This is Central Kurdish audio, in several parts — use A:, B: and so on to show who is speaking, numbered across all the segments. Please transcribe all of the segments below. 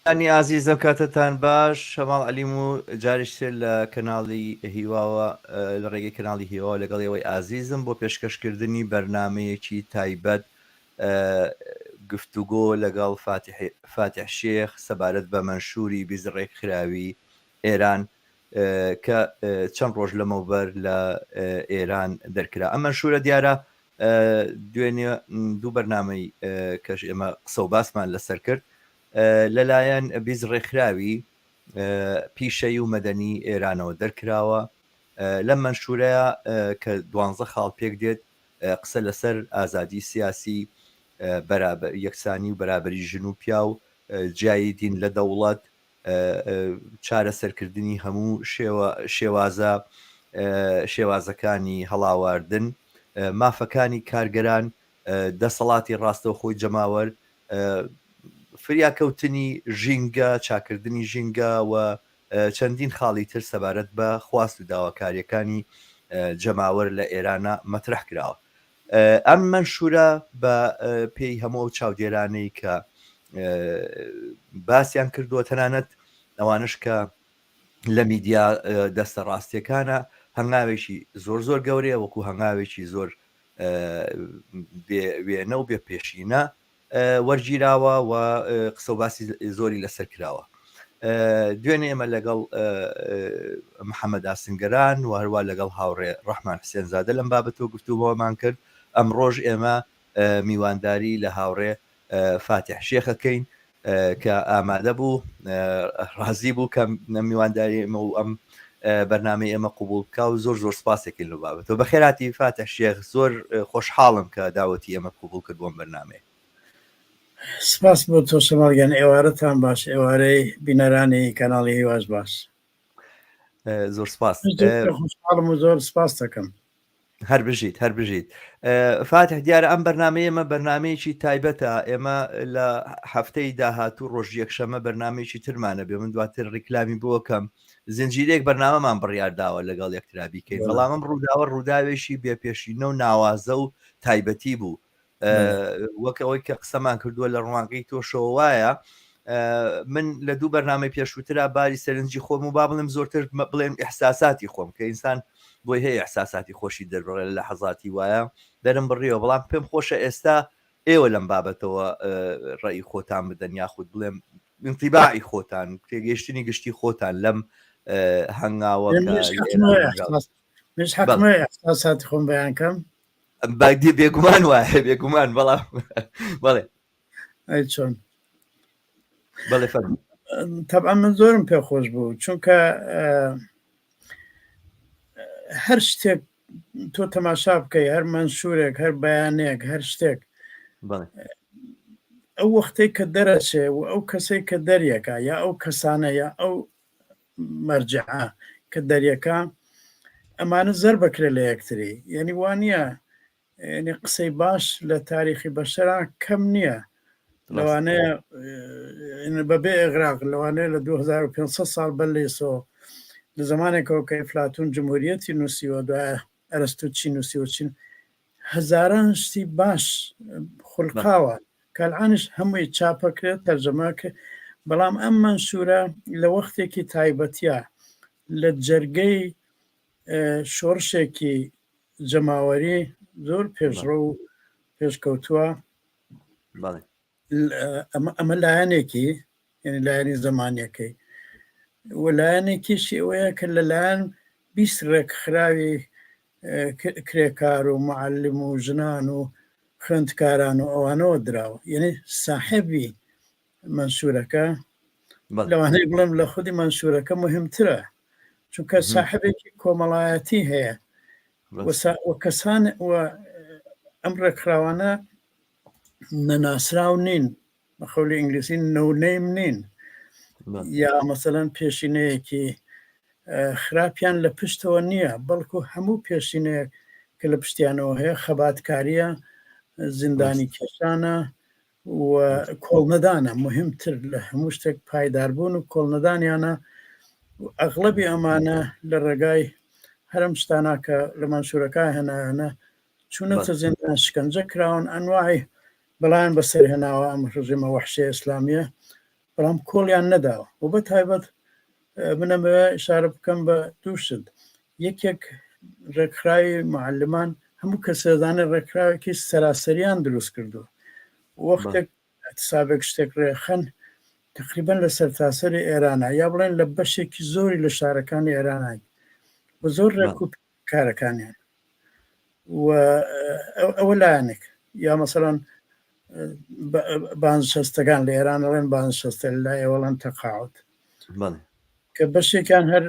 A: ئەنی ئازیزە کاتتان باش شەماڵ عەلیم و جاریشتر لە کەناڵی هیواوە لە ڕێگەی کەناڵی هیواوە لەگەڵ ئێوەی ئازیزم بۆ پێشکەشکردنی بەرنمەیەکی تایبەت گفتوگۆ لەگەڵ فاتح شێخ سەبارەت بە مەنشوری بیزڕێک خراوی ئێران کە چەند ڕۆژ لەمەوبەر لە ئێران دەرکرا. ئەم مەنشورە دیارە دوێنێ دوو بەرنامەی کەش ئێمە قسە و باسمان لەسەر کرد لەلایەن بیزڕێکخراوی پیشەی و مەدەنی ئێرانەوە دەرکراوە. لەم مەنشورەیە کە 12 خاڵ پێک دێت قسە لەسەر ئازادی سیاسی، یەکسانی و بەرابەری ژن و پیا و جیایی دین لە دەوڵەت، چارەسەرکردنی هەموو شێوازەکانی هەڵاواردن، مافەکانی کارگەران، دەسەڵاتی ڕاستەوخۆی جەماوەر، فریاکەوتنی ژینگە، چاکردنی ژینگە و چەندین خاڵی تر سەبارەت بە خواست و داواکاریەکانی جەماوەر لە ئێرانە مەترح کراوە. ئەم مەنشورە بە پێی هەموو چاودێرانەی کە باسییان کردووە تەنانەت ئەوانش کە لە میدیا دەستە ڕاستیەکانە هەنگاوێکی زۆر گەورەیە، وەکو هەنگاوێکی زۆر وێنە و بێ پێشینە وەرگیراوە و قسە و باسی زۆری لەسەر کراوە. دوێنێ ئێمە لەگەڵ محەممەد ئاسنگەران و هەروە لەگەڵ هاوڕێ ڕەحمان حسێنزادە لەم بابەتەوە گفتوگۆمان کرد. ئەمڕۆژ ئێمە میوانداری لە هاوڕێ فاتح شێخەکەین کە ئامادە بوو، ڕازی بوو کە میوانداری ئێمە و ئەم بەرنامەی ئێمە قوبوڵ بکە و زۆر سپاسێکین لە بابەتەوە. بەخێراتی فاتح شێخ، زۆر خۆشحاڵم کە داوەتی ئێمە قوبوڵ کرد بۆم بەرنامەیە.
B: سپاس بۆ تۆ شەماڵگەن، ئێوارەتان باش، ئێوارەی بینەرانی کەناڵی هیواش باش.
A: زۆر سپاس،
B: خوشحاڵم و زۆر سپاس دەکەم.
A: هەر بژیت فاتح. دیارە ئەم بەرنمەیە ئێمە بەرنمەیەکی تایبەتە. ئێمە لە هەفتەی داهاتوو ڕۆژ یەکشەمە بەرنمەیەکی ترمانە بێ، من دواتر ڕیکلامی بۆکەم زنجیرێک بەرنامەمان بڕیارداوە لەگەڵ یەکترا بیکەین، بەڵام ئەم ڕووداوە ڕووداوێکی بێپێشینە و ناوازە و تایبەتی بوو. وەکەوەی کە قسەمان کردووە لە ڕوانگەی تۆشەوە وایە، من لە دوو بەرنامەی پێشووترا باری سەرنجی خۆم و با بڵێم زۆرتر بڵێم ئیحساساتی خۆم، کە ئینسان بۆی هەیە ئیحساساتی خۆشی دەربڕێ لە حەزاتی وایە دەرم بڕیەوە، بەڵام پێم خۆشە ئێستا ئێوە لەم بابەتەوە ڕێی خۆتان بدەن، یاخود بڵێم انتیباعی خۆتان، تێگەیشتنی گشتی خۆتان لەم هەنگاوە
B: حکمە ئیحساساتی خۆم بەیانکەم.
A: باگدی بێگومان وایە، بێگومان، بەڵام بەڵێ
B: چۆن
A: بەڵێ فەرموو.
B: طبعا من زۆرم پێخۆش بوو، چونکە هەر شتێک تۆ تەماشا بکەی، هەر منشورێک، هەر بەیانێک، هەر شتێک ئەو وەختەی کە دەرەچێ و ئەو کەسەی کە دەریەکە، یا ئەو کەسانە یا ئەو مەرجعە کە دەریەکە، ئەمانە زەر بکرێت لە یەکتری. یعنی وانە ینی قسەی باش لە تاریخی بەشەرا کەم نییە، لەوانەیە بەبێ ئێغراق، لەوانەیە لە 2500 ساڵ بەلێسۆ لە زمانێکەوە کە ئەفلاتون جمهوریەتی نووسیوە، دوایە ئەرستو چی نووسیوە، چین هەزاران شتی باش خولقاوە کەلعانش هەمووی چاپەکرێت، تەرجەمەکە. بەڵام ئەم منشورە لە وەختێکی تایبەتیە لە جەرگەی شۆڕشێکی جەماوەری زۆر پێشڕۆ و پێشکەوتووە. ئەمە لایەنێکی، یعنی لایەنی زمانیەکەی، وەلایەنێکیشی ئەوەیە کە لەلایەن 20 ڕێکخراوی کرێکار و معلم و ژنان و خوێندکاران و ئەوانەوە دراوە. یعنی ساحێبی منشورەکە لەوانەیە بڵێم لە خودی منشورەکە مهمترە، چونکە ساحبێکی کۆمەڵایەتی هەیە و کەسان و ئەم ڕێکخراوانە نەناسراو نین، بە خەولی ئینگلیسی نو نیم نین، یا مەسەلەن پێشینەیەکی خراپیان لە پشتەوە نییە، بەڵکو هەموو پێشینەیە کە لە پشتیانەوە هەیە خەباتکاریە، زیندانی کێشانە و کۆڵنەدانە. مهمتر لە هەموو شتێک پایداربوون و کۆڵنەدانیانە. ئەغڵەبی ئەمانە لە ڕێگای هەرم شتانە کە لە منشورەکە هێنایانە چوونەتە زیندان، شکنجە کراون، ئەنواعی بەڵایان بەسەر هێناوە ئەم ڕژیمە وەحشی ئیسلامیە بەڵام کۆڵیان نەداوە و بە تایبەت منەمەوە ئشارە بکەم بە دووشت یەکێک ڕێکخراوی معلمان هەموو کەسەدانە ڕێکخراوێکی سەراسەریان دروست کردووە وەختێک احتسابێک شتێک ڕێخەن تقریبان لە سەرتاسەری ئێرانە یا بڵێن لە بەشێکی زۆری لە شارەکانی ئێرانای بە زۆر ڕێک و کارەکانیان ئەوە لایەنێک یا مەسەڵەن بانشەستەکان لە ئێران ئەڵێن بانشەستە لای ئێوەڵەن تەقاعد کە بەشێکیان هەر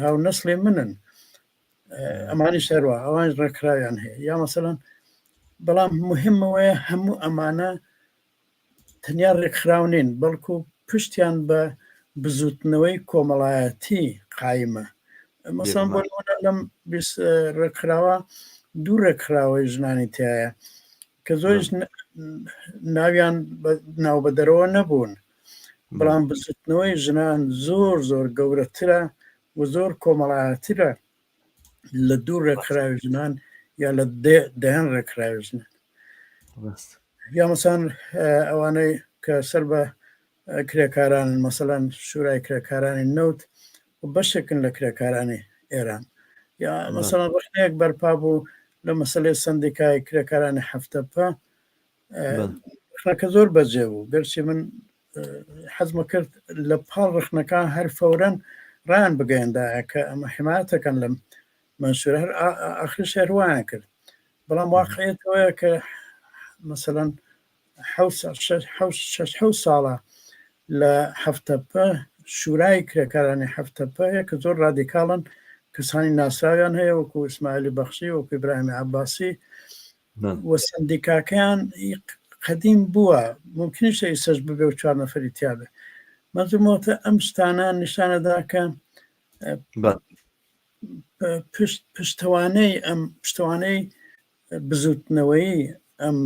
B: هاو نەسڵێ منن ئەمانی شەروە ئەوان ڕێکخراویان هەیە یا مەسەڵەن بەڵام مهمەوەیە هەموو ئەمانە تەنیا ڕێکخراونین بەڵکو پشتیان بە بزوتنەوەی کۆمەڵایەتی قایمە مەسەڵەن بۆ لەم ڕێکخراوە دوو ڕێکخراوەی ژنانی تایە کە زۆریش ناویان ناو بە دەرەوە نەبوون بەڵام بزوتنەوەی ژنان زۆر زۆر گەورەترە و زۆر کۆمەڵایەترە لە دوو ڕێکخراوی ژنان یا لە دەیان ڕێکخراوی ژنان یا مەسەڵەن ئەوانەی کە سەر بە کرێکاران مەسەڵەن شورای کرێکارانی نەوت و بەشێکن لە کرێکارانی ئێران یا مەسەڵەن ڕخنەیەک بەرپا بوو لە مەسەلەی سندیکای کرێکارانی هەفتەپە ڕخنەکە زۆر بەجێ بوو گەرچی من حەزمە کرد لە پاڵ ڕخنەکان هەر فەورەن ڕیان بگەیەندایە کە ئەمە حمایەتەکەن لەم منشورە هەر ئاخری شێروایان کرد بەڵام واقعیەتەوەیە کە مەسەڵەن 6 ساڵە لە هەفتەپە شورای کرێکارانی هەفتەپەیە کە زۆر ڕادیکاڵن کەسانی ناسراویان هەیە وەکو ئیسماعیلی بەخشی وەکو ئیبراهیمی عەباسی و سندیکاکەیان قەدیم بووە ممکنیشە ئیسەش ببێ و 4 نەفەری تیابێ مەزمۆتە ئەم شتانە نیشانەدا کە پشتوانەی ئەم پشتوانەی بزوتنەوەی ئەم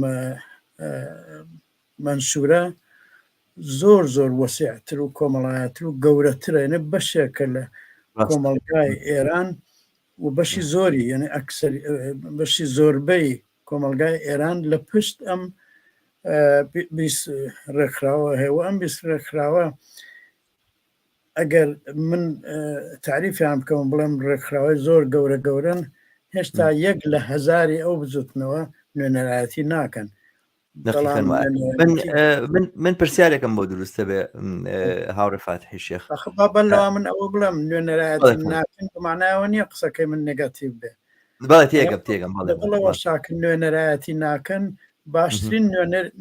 B: منشورە زۆر زۆر وەسیعتر و کۆمەڵایەتر و گەورەترە بەشێکە لە کۆمەڵگای ئێران و بەشی زۆری یعنی ئەکسەر بەشی زۆربەی کۆمەلگای ئێران لە پشت ئەم ڕێکخراوە هەیە ئەم ڕێکخراوە ئەگەر من تعریفیان بکەم بڵێم ڕێکخراوەی زۆر گەورە گەورن هێشتا 1 لە 1000 ئەو بزوتنەوە نوێنەرایەتی ناکەن
A: من پرسیارێکم بۆ دروستە بێ هاوڕێ فاتحی شێخ
B: بەلەوە من ئەوە بڵم نوێنەرایەتی ناکەن بەمانایەوە نییە قسەکەی من نێگاتیو بێ
A: تێگەم
B: بڵەوە شاکن نوێنەرایەتی ناکەن باشترین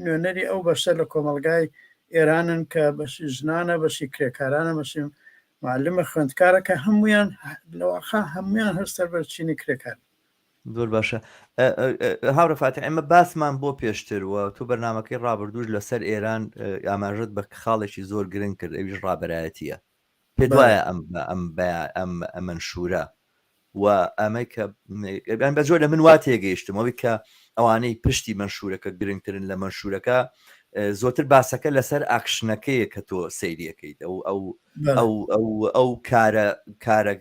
B: نوێنەری ئەو بەشە لە کۆمەلگای ئێرانن کە بەشی ژنانە بەشی کرێکارانە بەشی معلمە خوێندکارە کە هەمویان لەواخا هەمویان هەر سەربەرچینی کرێکار
A: زۆر باشە هاوڕێ فاتح ئێمە باسمان بۆ پێشترەوە تو بەرنامەکەی ڕابردوش لەسەر ئێران ئاماژت بە خاڵێکی زۆر گرنگ کرد ئەویش ڕابەرایەتیە پێ دوایە ئەم منشورە و ئەمەی کە بە زۆر لە من وا تێگەیشتمەوەی کە ئەوانەی پشتی منشورەکە گرنگترن لە منشورەکە زۆرتر باسەکە لەسەر ئاکشنەکەیە کە تۆ سەیریەکەیت ئەو کارە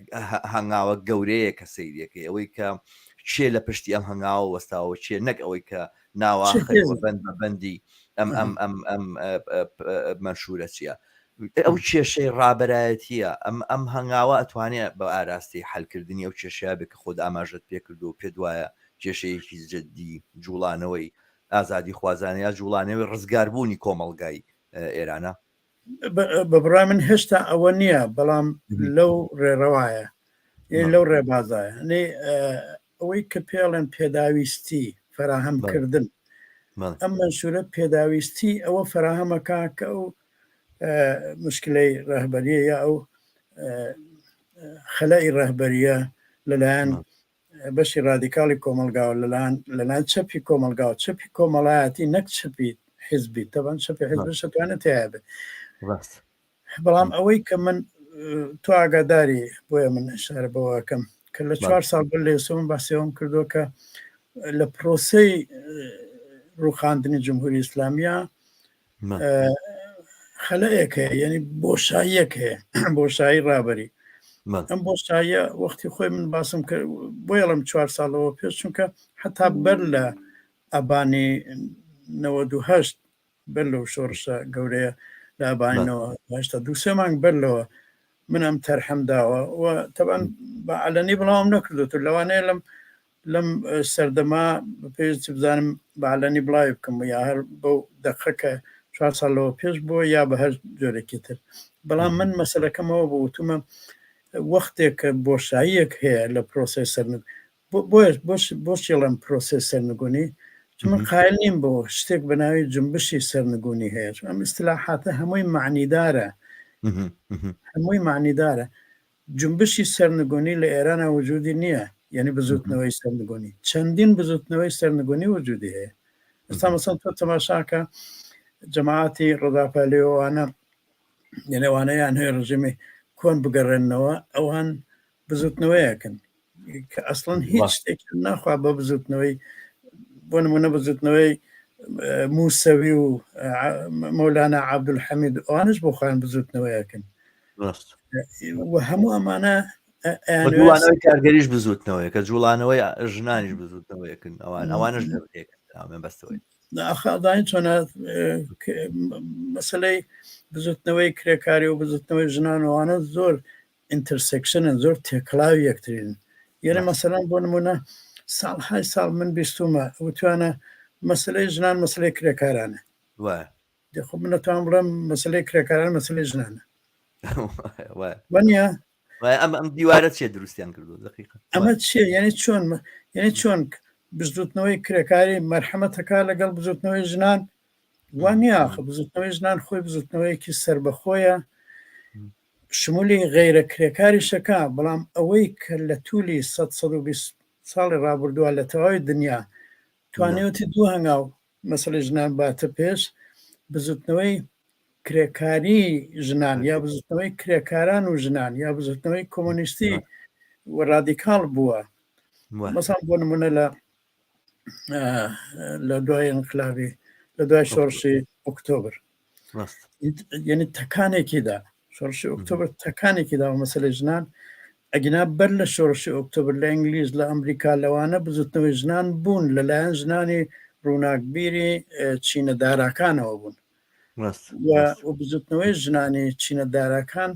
A: هەنگاوە گەورەیە کە سەیریەکەی ئەوەی کە چێ لە پشتی ئەم هەنگاوە وەستاوە چێ نەک ئەوەی کە ناوەخەوە بەندی ئەم منشورە چییە ئەو کێشەی ڕابەرایەتیە ئەم هەنگاوە ئەتوانێت بە ئاراستی حەلکردنی ئەو کێشەیە بێت کە خۆت ئاماژت پێکرد و پێ دوایە کێشەیەکی جددی جوڵانەوەی ئازادی خوازانە یا جوڵانەوەی ڕزگاربوونی کۆمەڵگای ئێرانە
B: بەبڕای من هێشتا ئەوە نییە بەڵام لەو ڕێڕەوایە لەو ڕێبازایە ئەوەی کە پێڵێن پێداویستی فراهەمکردن ئەم منشورە پێداویستی ئەوە فراهەمەکە کە ئەو مشکلەی ڕەهبەریە یا ئەو خەلای ڕەهبەریە لەلایەن بەشی ڕادیکاڵی کۆمەلگاوە لەلایەن چەپی کۆمەلگاوە چەپی کۆمەڵایەتی نەک چەپی حیزبی تەبەن چەپی حیزب شتوانێت هەیە بێ بەڵام ئەوەی کە من تو ئاگاداری بۆیە من ئشارە بەوەکەم کە لە 4 ساڵ بەر لە ئێستا باسیەوەم کردووە کە لە پرۆسەی ڕووخاندنی جمهوری ئیسلامیە خەلەیەک هەیە یعنی بۆشاییەک هەیە بۆشایی ڕابەری ئەم بۆشاییە وەختی خۆی من باسم کرد بۆیەڵم 4 ساڵەوە پێش چونکە حتا بەر لە ئەبانی 98 بەر لەو شۆڕشە گەورەیە لاباینەوە هێشتا 2-3 مانگ بەرلەوە من ئەم تەرحەم داوە و تەبەن بەعلەنی بڵاوم نەکردوتر لەوانەیە لەم سەردەما پێویستی بزانم بەعلەنی بڵاوی بکەم یا هەر بەو دەقەکە 4 ساڵەوە پێش بووە یا بە هەر جۆرەکی تر بەڵام من مەسەلەکەمەوە بۆ وتومە وەختێک کە بۆشاییەک هەیە لە پرۆسەی سەرنگ بۆچی لەم پرۆسەی سەرنگونی من قایل نیم بۆ شتێک بە ناوی جنبشی سەرنگونی هەیە ئەم ئیستلاحاتە هەمووی معنیدارە هەمووی معنیدارە جنبشی سەرنگونی لە ئێرانە وجودی نییە یعنی بزوتنەوەی سەرنگونی چەندین بزوتنەوەی سەرنگونی وجودی هەیە ئێستا مەسەڵەن تۆ تەماشاکە جەماعەتی ڕۆداپەلەوانە یعنەوانەیان هەیە ڕژیمی کۆن بگەڕێنەوە ئەوان بزوتنەوەیەکن کە ئەسڵەن هیچ شتێکی ناخوا بە بزوتنەوەی بۆ نمونە بزوتنەوەی موسەوی و مەولانا عەبدولحەمید ئەوانش بۆ خۆیان بزوتنەوەیەکن و هەموو ئەمانە
A: جوڵانەوەی کارگەریش بزوتنەوەی کە جوڵانەوەی ژنانیش بزوتنەوەیەکن ئەوانش بەستەوەی
B: ئاخاداین چۆنە مەسلەی بزوتنەوەی کرێکاری و بزوتنەوەی ژنانەوانە زۆر ئینترسێکشنن زۆر تێکڵاوی یەکترین یعنی مەسەلەن بۆ نمونە ساڵهای ساڵ من بیستومە وتوانە مەسلەی ژنان مەسلەی کرێکارانە خۆ من نەتوان بڵێم مەسلەی کرێکاران مەسلەی ژنانە وەنیە
A: ئەم دیوارە چێ دروستیان کردو
B: ئەمە چیە یعنی چۆن بزوتنەوەی کرێکاری مەرحەمەتەکە لەگەڵ بزوتنەوەی ژنان وانە بزوتنەوەی ژنان خۆی بزوتنەوەیکی سربەخۆیە شمولی غیرە کرێکاریشەکە بەڵام ئەوەی کە لە توولی 120 ساڵی ڕابردووە لە تەواوی دنیا توانێتی دوو هەنگاو مەسەلەی ژنان باتە پێش بزوتنەوەی کرێکاری ژنان یا بزوتنەوەی کرێکاران و ژنان یا بزوتنەوەی کۆمۆنیستی و ڕادیکاڵ بووە مەسەڵەن بۆ نمونە لە دوای انقلابی لە دوای شۆڕشی ئۆکتۆبر یعنی تەکانێکیدا شۆڕشی ئۆکتۆبر تەکانێکیدا و مەسەلەی ژنان ئەگینا بەر لە شۆڕشی ئۆکتۆبر لە ئینگلیز لە ئەمریکا لەوانە بزوتنەوەی ژنان بوون لەلایەن ژنانی ڕووناکبیری چینەداراکانەوە بوون و بزوتنەوەی ژنانی چینەداراکان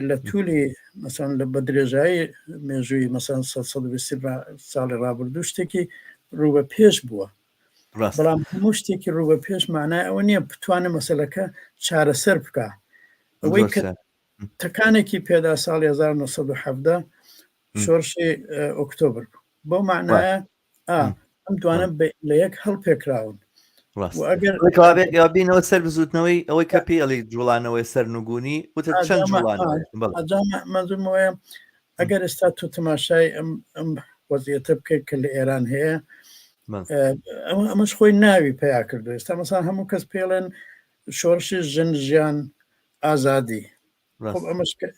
B: لە توولی مەسەن لە بە درێژایی مێژووی مەسەن 120 ساڵی ڕابردوو شتێکی ڕووبە پێش بووە بەڵام هەموو شتێکی ڕووبە پێش معنای ئەوە نییە بتوانە مەسەلەکە چارەسەر بکە ئەوەی کە تەکانێکی پێدا ساڵی 1970 شۆڕشی ئۆکتۆبر بۆ معنایە ئەم دوانە لە یەک هەڵپێکراون
A: بینەوە سەر بزوتنەوەی ئەوەی کە پێڵی جوڵانەوەی سەرنگونی چەند
B: منزومەوەیە ئەگەر ئێستا تۆ تەماشای ئەم وەزیەتە بکەیت کە لە ئێران هەیە ئەمەش خۆی ناوی پیا کردو ئێستا مەسان هەموو کەس پێڵێن شۆڕشی ژن ژیان ئازادی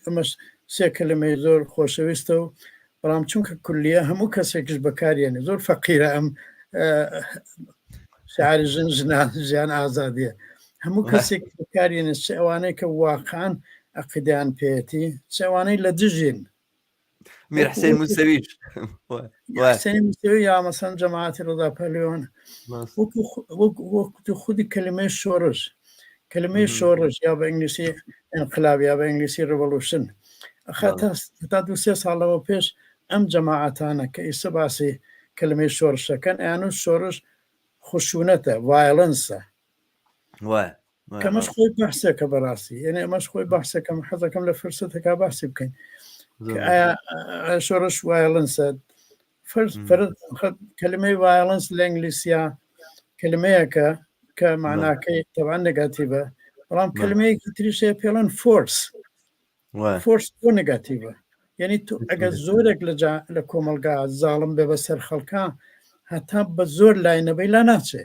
B: ئەمەش سێ کلمەی زۆر خۆشەویستە و بەڵام چونکە کولیە هەموو کەسێکش بەکارێنێ زۆر فەقیرە ئەم شعری ژن ژنان ژیان ئازادیە هەموو کەسێک بەکارێنێ چ ئەوانەی کە واقعان عەقیدەیان پێێتی چەوانەی لە دژین
A: میر حسین موسەویش
B: حسێنی موسەوی یا مەسەن جەماعەتی ڕۆداپەلەوان وەکو خودی کلمەی شۆڕش کلمەی شۆڕش یا بە ئینگلیسی انقلاب یا بە ئینگلیسی ڕڤۆلوشن تا 2-3 ساڵەوە پێش ئەم جەماعەتانە کە ئێستا باسی کلمەی شۆڕشەکەن ئەیانوت شۆڕش خشونەتە ڤایۆلەنسە کەمەش خۆی بەحسێکە بەڕاستی یعنی ئەمەش خۆی بەحسەکەم حەزەکەم لە فرسەتەکە باسی بکەین شۆڕش ڤایۆلەنسە کلمەی ڤایۆلەنس لە ئینگلیسیا کلمەیەکە کە معناکەی تەبعاً نێگاتیڤە بەڵام کلمەیەکی تریشەیە پێڵەن فۆرس بۆ نێگاتیڤە یعنی تو ئەگەر زۆرێک لە کۆمەلگا زاڵم بێ بەسەر خەڵکە هەتا بە زۆر لاینەبەی لا ناچێ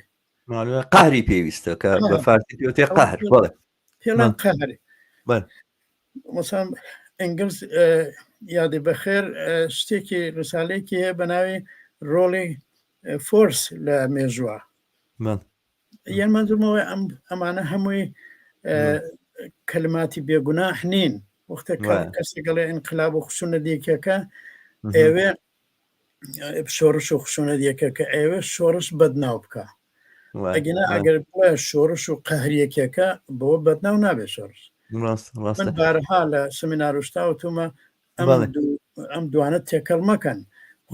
A: قەهری پێویستە کە بە فارسی پێوتێ قەهر
B: پێڵەن قەهری مەسەڵەن ئەنگلز یادی بەخێر شتێکی ڕسالەیەکی هەیە بە ناوی ڕۆڵی فۆرس لە مێژووە یان منزومەوەی ئەمانە هەمووی کلماتی بێگوناح نین وەختە کەسێک گەڵێ ئینقلاب و خشونە دیکەکە ئێوێ شۆڕش و خشونە دیەکە کە ئێوێ شۆڕش بەدناو بکە ئەگەنا ئەگەر بڵێ شۆڕش و قەهریەکێکە بۆ بەدناو نابێ شۆڕش. من بارها لە سمیناروشتا وتومە ئەم دوانە تێکەڵ مەکەن،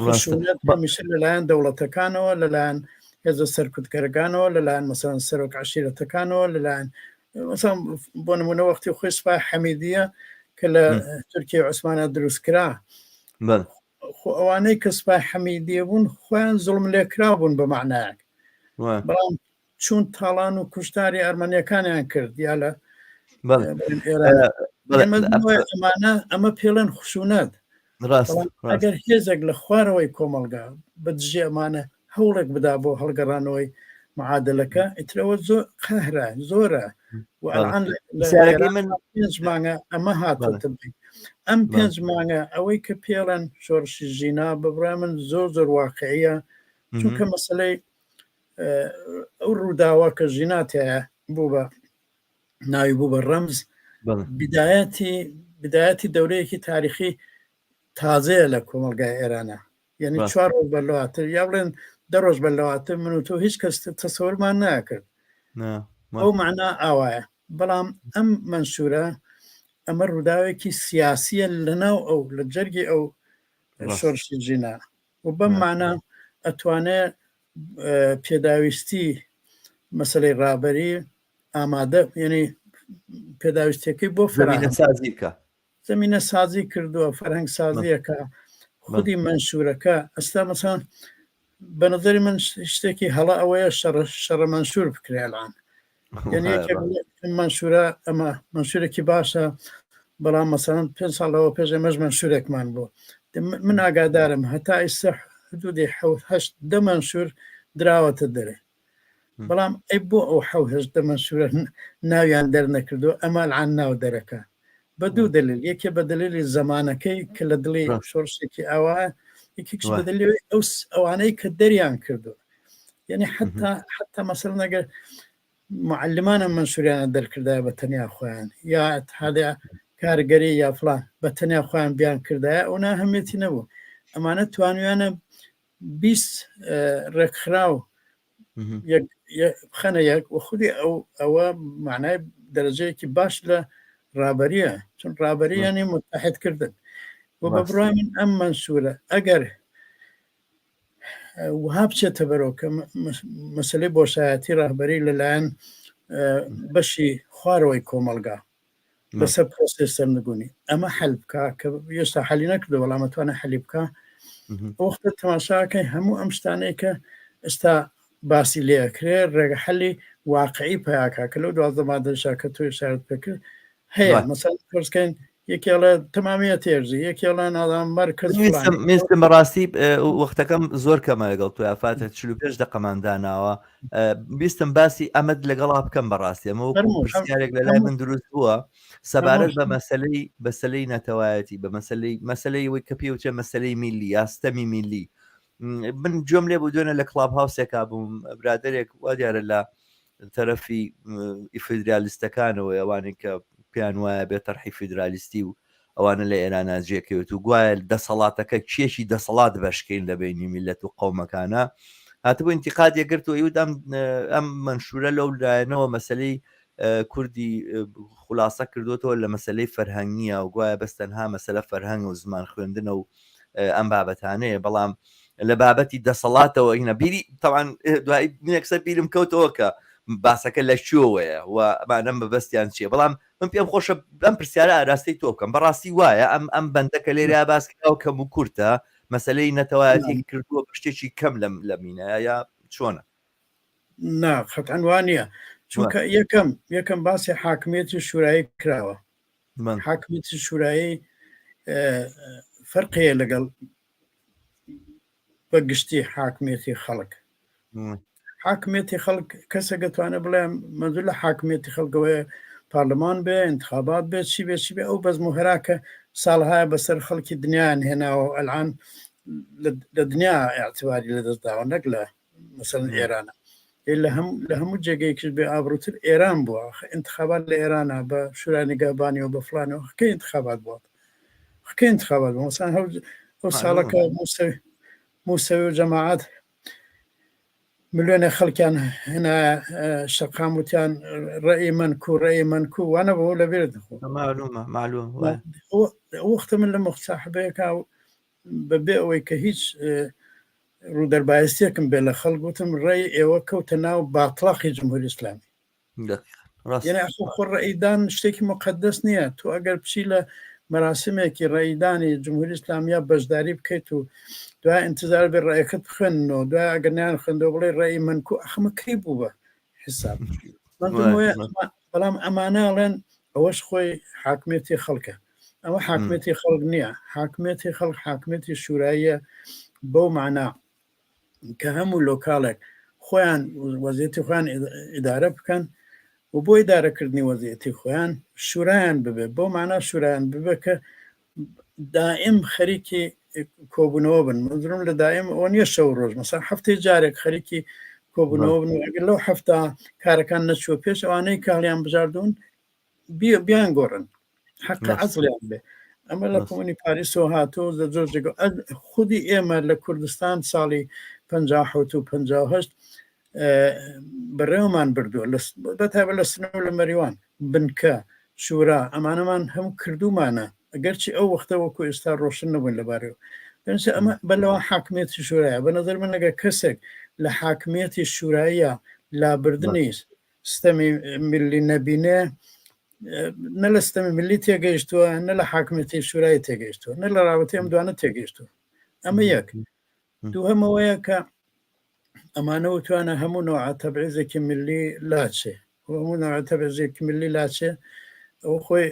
B: خشونەت هەمیشە لەلایەن دەوڵەتەکانەوە، لەلایەن هێزە سەرکوتکەرەکانەوە، لەلایەن مەسەڵەن سەرۆک عەشیرەتەکانەوە، لەلایەن مەسەڵەن بۆ نمونە وەختی خۆی سوپای حەمیدیە کە لە تورکیە عوسمانە دروستکرا، ئەوانەی کە سوپای حەمیدیە بوون خۆیان زوڵم لێکرا بوون بە معنایەک، بەڵام چوون تاڵان و کوشتاری ئەرمەنیەکانیان کرد یا لە ئەمە پێڵێن خشونەت. ئەگەر هێزێک لە خوارەوەی کۆمەلگا بەدژێ ئەمانە هەوڵێک بدا بۆ هەڵگەڕانەوەی معادلەکە ئیترەوە زۆر قەهرە زۆرە پێنج مانگە ئەمە هاتە ئەم پێنج مانگە ئەوەی کە پێڵەن شۆڕشی ژینا بەبرا من زۆر زۆر واقعیە، چونکە مەسلەی ئەو ڕووداوە کە ژیناتەیە بوو بە ناوی بوو بە ڕەمز بدایەتی دەورەیەکی تاریخی تازەیە لە کۆمەلگای ئێرانە، یعنی 4 ڕۆژ بەرلەواتر یا بڵێن 10 ڕۆژ بەرلەواتر من و تۆ هیچ کەس تەسەورمان ناکرد ئەو معنا ئاوایە. بەڵام ئەم منشورە ئەمە ڕووداوێکی سیاسیە لەناو ئەو لە جەرگی ئەو شۆڕشی ژینا و بەم معنا ئەتوانێت پێداویستی مەسلەی ڕابەری ئامادە، یعنی پێداویستەکەی بۆ زمینە سازی کردووە، فەرهەنگ سازیەکە خودی منشورەکە. ئەستا مەسەڵەن بە نظری من شتێکی هەڵا ئەوەیە شەڕە منشور بکرێلان، یعنی منشورە ئەمە منشورێکی باشە، بەڵام مەسەڵەن 5 ساڵەوە پێش ئەمەش منشورێکمان بوو. من ئاگادارم هەتا ئێستا حدودی 7-8 منشور دراوەتە دەرێ، بەڵام ئەی بۆ ئەو 7-8 منشورە ناویان دەرنەکردو ئەمە عن ناو دەرەکە بە دوو دلیل، یەکێ بە دلیلی زەمانەکەی کە لە دڵی شۆڕشێکی ئاوا، یەکێکش بە دلیلی ئەوانەی کە دەریان کردو، یعنی حتا مەسەڵەن ئەگەر معلمانە منشوریانە دەرکردایە بە تەنیا خۆیان یا اتحادیە کارگەری یا فڵان بە تەنیا خۆیان بیان کردایە ئەو ناهەمیەتی نەبوو. ئەمانە توانویانە 20 ڕێکخراو بخەنە یەک و خودی ئەوە معنای دەرەجەیەکی باش لە ڕابەریە، چون ڕابەری یانی متحدکردن و بە بڕای من ئەم منشورە ئەگەر وها بچێتە بەرەو کە مەسلەی بۆشایەتی ڕاهبەری لەلایەن بەشی خوارەوەی کۆمەلگا بەسەر پرۆسێس سەرنگونی ئەمە حەل بکە کە هێشتا حەلی نەکردو، بەڵام ئەتوانە حەلی بکە، وەختە تەماشاکەی هەموو ئەم شتانەی کە ئێستا باسی لێکرێ ڕێگە حەلی واقعی پیاکە کە لەو 12 مادەشا کە تۆی شارت پێکرد هەیە. مەسەڵەن پرسکەین یەکێڵە تەمامیە تێرزی، یەکێڵە نادام
A: مەرکەزم بەڕاستی وەختەکەم زۆر کەمە لەگەڵ تو یافاتە 45 دقەمانداناوە بیستم باسی ئەمەد لەگەڵا بکەم بەڕاستی ئەمە پرسیارێک لە لای من دروست بووە سەبارەت بە مەسلەی نەتەوایەتی بە مەسلەی وی کە پێوتێ مەسلەی میلی یاستەمی میلی. من جۆم لێ بوو دوێنە لە کڵاب هاوسێکا بووم برادێک وا دیارە لە تەرەفی فیدرالیستەکانەوە ئەوانێک کە پیان وایە بێت تەرحی فیدرالیستی و ئەوانە لە ئێرانە جێکەوێت و گوایە دەسەڵاتەکە کێشی دەسەڵات بەشکەین لە بینی میلەت و قەومەکانە هاتبوو ئینتیقاد یەگرت و ئەوت ئەم منشورە لەو لایەنەوە مەسلەی کوردی خولاسە کردوتەوە لە مەسلەی فەرهەنگیە و گوایە بەستەنها مەسلە فەرهەنگ و زمان خوێندنە و ئەم بابەتانەیە، بەڵام لە بابەتی دەسەڵاتەوە هینە بیری تاوان دوای منێکسەر بیرم کەوتەوە کە باسەکە لە شوێوەیە و ئەمانەم بەبەستیان چیە، بەڵام من پێم خۆشە ئەم پرسیارە ئاراستەی تۆ بکەم بەڕاستی وایە ئەم بەندەکە لێرە باسکراوە کەم و کورتە مەسلەی نەتەوایەتی کردووە بە شتێکی کەم لە مینە یا چۆنە؟
B: نا قەتعەن وان نییە، چونکە یەکەم باسی حاکمیەتی شورایی کراوە. حاکمیەتی شورایی فەرقەیە لەگەڵ بەگشتی حاکمیەتی خەڵک. حاکمیەتی خەڵک کەسێک دەتوانێت بڵێ منزوو لە حاکمیەتی خەڵکەوەیە پارلەمان بێ انتخابات بێت چی بێ ئەو بەزموهرا کە ساڵهای بەسەر خەڵکی دنیایان هێناوە ئەلعان لە دنیا ئاعتباری لەدەستداوە نەک لە مەسەڵەن ئێرانە لە هەموو جێگەیەکیش بێ ئابروتر ئێران بووە انتخابات لە ئێرانە بە شورای نیگەهبانیەوە بە فڵانەوە خکەی انتخابات بووە خکەی انتخابات بوو مەسەڵەن ئەو ساڵەکە موسەوی و جەماعەت مليونە خەڵکیان هنا شەقاموتیان ڕێی منکو وانە بۆ لەبێت دەخۆ
A: معلوم
B: وەختە من لە مەخساحبەیەکە بەبێ ئەوەی کە هیچ ڕوودەربایستێکم بێ لە خەڵگوتم ڕێی ئێوە کەوتە ناو باطلاقی جمهوری ئیسلامی یعنی خۆ ڕێیدان شتێکی مقدس نییە تو ئەگەر بچی لە مەراسمێکی ڕێیدانی جمهوری ئیسلامیا بەشداری بکەیت و دوای انتظار بێ ڕێەکەت بخێنەوە دوای ئەگەرنیان خوێندەوە بڵێ ڕێی منکو ئەخمە کەی بوو بە حساب بەڵام ئەمانەڵێن ئەوەش خۆی حاکمێتی خەڵکە ئەوە حاکمێتی خەڵک نییە حاکمێتی خەڵک حاکمێتی شوراییە بەو معنا کە هەموو لۆکاڵێک خۆیان وەزیەتی خۆیان ئیدارە بکەن و بۆ ئیدارەکردنی وەزیەتی خۆیان شورایان ببێ بۆ معنا شورایان ببێ کە دائم خەریکی کۆبوونەوە بن منظورم لە دائم ئەوە نییە شەو ڕۆژ مەسەڵ هەفتەی جارێک خەریکی کۆبوونەوە بن ئەگەر لەو هەفتە کارەکان نەچوە پێش ئەوانەی کاڵیان بژاردون بیان گۆڕن حق عزلیان بێ ئەمە لە کۆمونی پاریسەوە هاتۆ زۆر خودی ئێمە لە کوردستان ساڵی 1950 و 1950 بەڕێوەمان بردووە بەتابە لە سنەوە لە مەریوان بنکە شورا ئەمانەمان هەموو کردومانە ئەگەرچی ئەو وەختە وەکو ئێستا ڕۆشن نەبوون لەبارەوە پێنج ئەمە بەلەوە حاکمیەتی شورایە بە نظر من ئەگەر کەسێک لە حاکمیەتی شوراییە لابردنی سیستەمی ملی نەبینێ نە لە سیستەمی ملی تێگەیشتووە نە لە حاکمیەتی شورای تێگەیشتووە نە لە ڕاوەتی ئەم دوانە تێگەیشتووە ئەمە یەک دوو هەمەوەیە کە ئەمانەوە توانە هەموو نوع تەبعیزێکی ملی لاچێ هەموو نوع تەبعیزێکی ملی لاچێ ئەو خۆی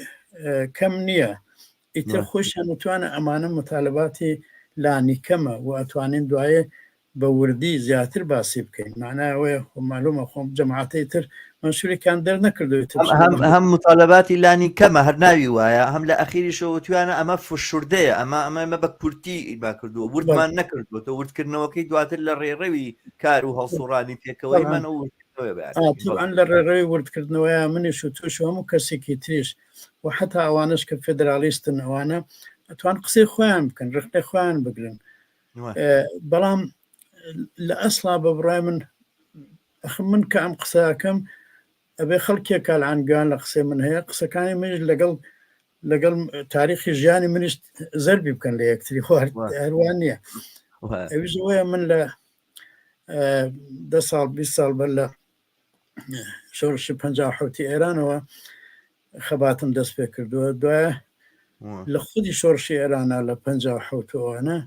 B: کەم نییە ئیتر خۆشیان وتوانە ئەمانە مطالباتی لانیکەمە و ئەتوانین دوایە بە وردی زیاتر باسی بکەین معناوەیە معلومە خۆم جەماعەتی تر منشوریان دەرنەکردوێت
A: هەم مطالباتی لانی کەمە هەر ناوی وایە هەم لە ئەخیریشەوە توانە ئەمە فشوردەیە ئەمە بە کورتی با کردووە وردمان نەکردوێتە وردکردنەوەکەی دواتر لە ڕێڕەوی کار و هەڵسوڕانی پێکەوەی من
B: ئەوان لە ڕێڕەوی وردکردنەوەیە منیش و توش هەموو کەسێکی تریش و حتا ئەوانش کە فێدرالیستن ئەوانە ئەتوان قسەی خۆیان بکەن ڕخنەی خۆیان بگرن بەڵام لە ئەسڵا بە بڕای من کە ئەم قسەکەم ئەبێ خەڵکێک کالعانگویان لە قسەی من هەیە قسەکانی منش لەگەڵ تاریخی ژیانی منیش زەربی بکەن لە یەکتری هەروان نییە ئەویژەوەیە من لە 10 ساڵ 20 ساڵ بەر لە شۆڕشی 57 ئێرانەوە خەباتم دەست پێ کردووە دوایە لە خودی شۆڕشی ئێرانە لە 57وانە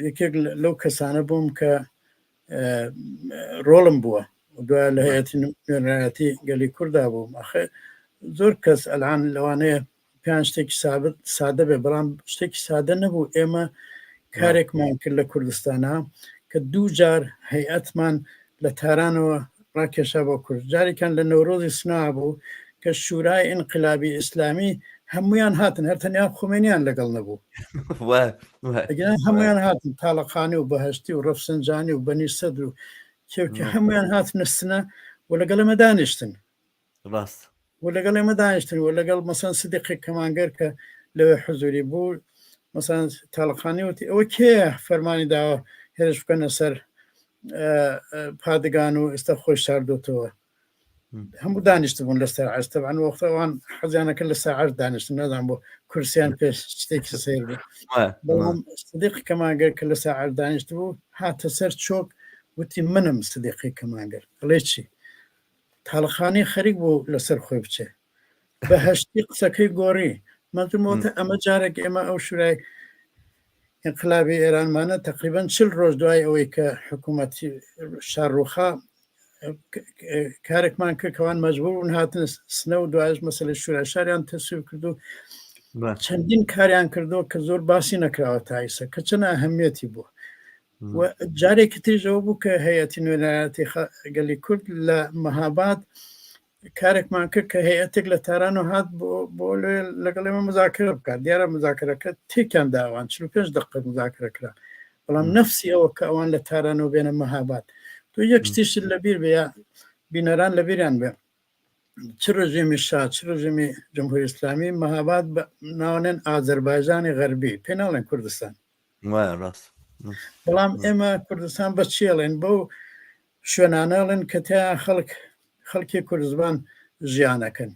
B: یەکێک لەو کەسانە بووم کە ڕۆڵم بووە دوای لە هەیەتی نوێنەرەتی گەلی کووردا بووم ئەخێ زۆر کەس ئەلان لەوانەیە پێیان شتێکی سادە بێ بەڵام شتێکی سادە نەبوو ئێمە کارێکمان کرد لە کوردستانە کە دوو جار هەیئەتمان لە تارانەوە ڕاکێشا بۆ کورد جارێکان لە نەورۆزی سنا بوو کە شورای ئینقلابی ئیسلامی هەمویان هاتن هەر تەنیا خۆمێنیان لەگەڵ نەبوو هەمویان هاتن تاڵەقانی و بەهشتی و ڕەفسنجانی و بەنی سەدر و کێوکە هەمویان هاتنستنە و لەگەڵ ئەمە دانیشتن
A: ڕاست
B: و لەگەڵ ئێمە دانیشتن و لەگەڵ مەسەن سدیقی کەمانگەر کە لەوێ حزوری بوو مەسەن تاڵەقانی وتی ئەوە کێ فەرمانی داوە هێرش بکەنە سەر پادگان و ئێستا خۆی شاردوتەوە هەموو دانیشت بوون لەسەر ئەستەوان وەختەوان حەزیانەکە لە ساعات دانیشتن نەدان بۆ کورسیان پێش شتێکی سیر بوو سدیقی کەمانگەر کە لە ساعات دانیشت بوو هاتە سەر چۆک وتی منم سدیقی کەمانگەر ئەڵێ چی تاڵەخانی خەریک بوو لەسەر خۆی بچێ بەهشتی قسەکەی گۆڕی مەزمۆتە ئەمە جارێک ئێمە ئەو شورای انقلابی ئێرانمانە تقریبان 40 ڕۆژ دوای ئەوەی کە حکوومەتی شارڕوخا کارێکمان کرد کەوان مەجبوون هاتن سنە و دوایش مەسەلە شورای شاریان تەسویب کردو چەندین کاریان کردو کە زۆر باسی نەکراوە تایسە کە چەند ئەهەمیەتی بووە جارێکی تریژەوە بوو کە هەیەتی نوێنەرەتی گەلی کورد لە مەهاباد کارێکمان کرد کە هەیەتێک لە تاران و هات بۆ لەگەڵ ئێمە مزاکرە بکات دیارە مزاکرەکە تێکیان داوان 45 دقیقە مزاکرەکرا بەڵام نەفسی ئەوە کە ئەوان لە تارانەوە بێنە مەهاباد تۆ یەک شتیشت لەبیر بێ بینەران لەبیریان بێ چ ڕژێمی شا چ ڕژێمی جمهوری ئیسلامی مەهاباد ناوەنێن ئازەربایجانی غەربی پێ ناڵێن کوردستان
A: ڕاست
B: بەڵام ئێمە کوردستان بە چێڵێن بەو شوێنانەڵێن کە تا خەڵکی کوردزبان ژیانەکەن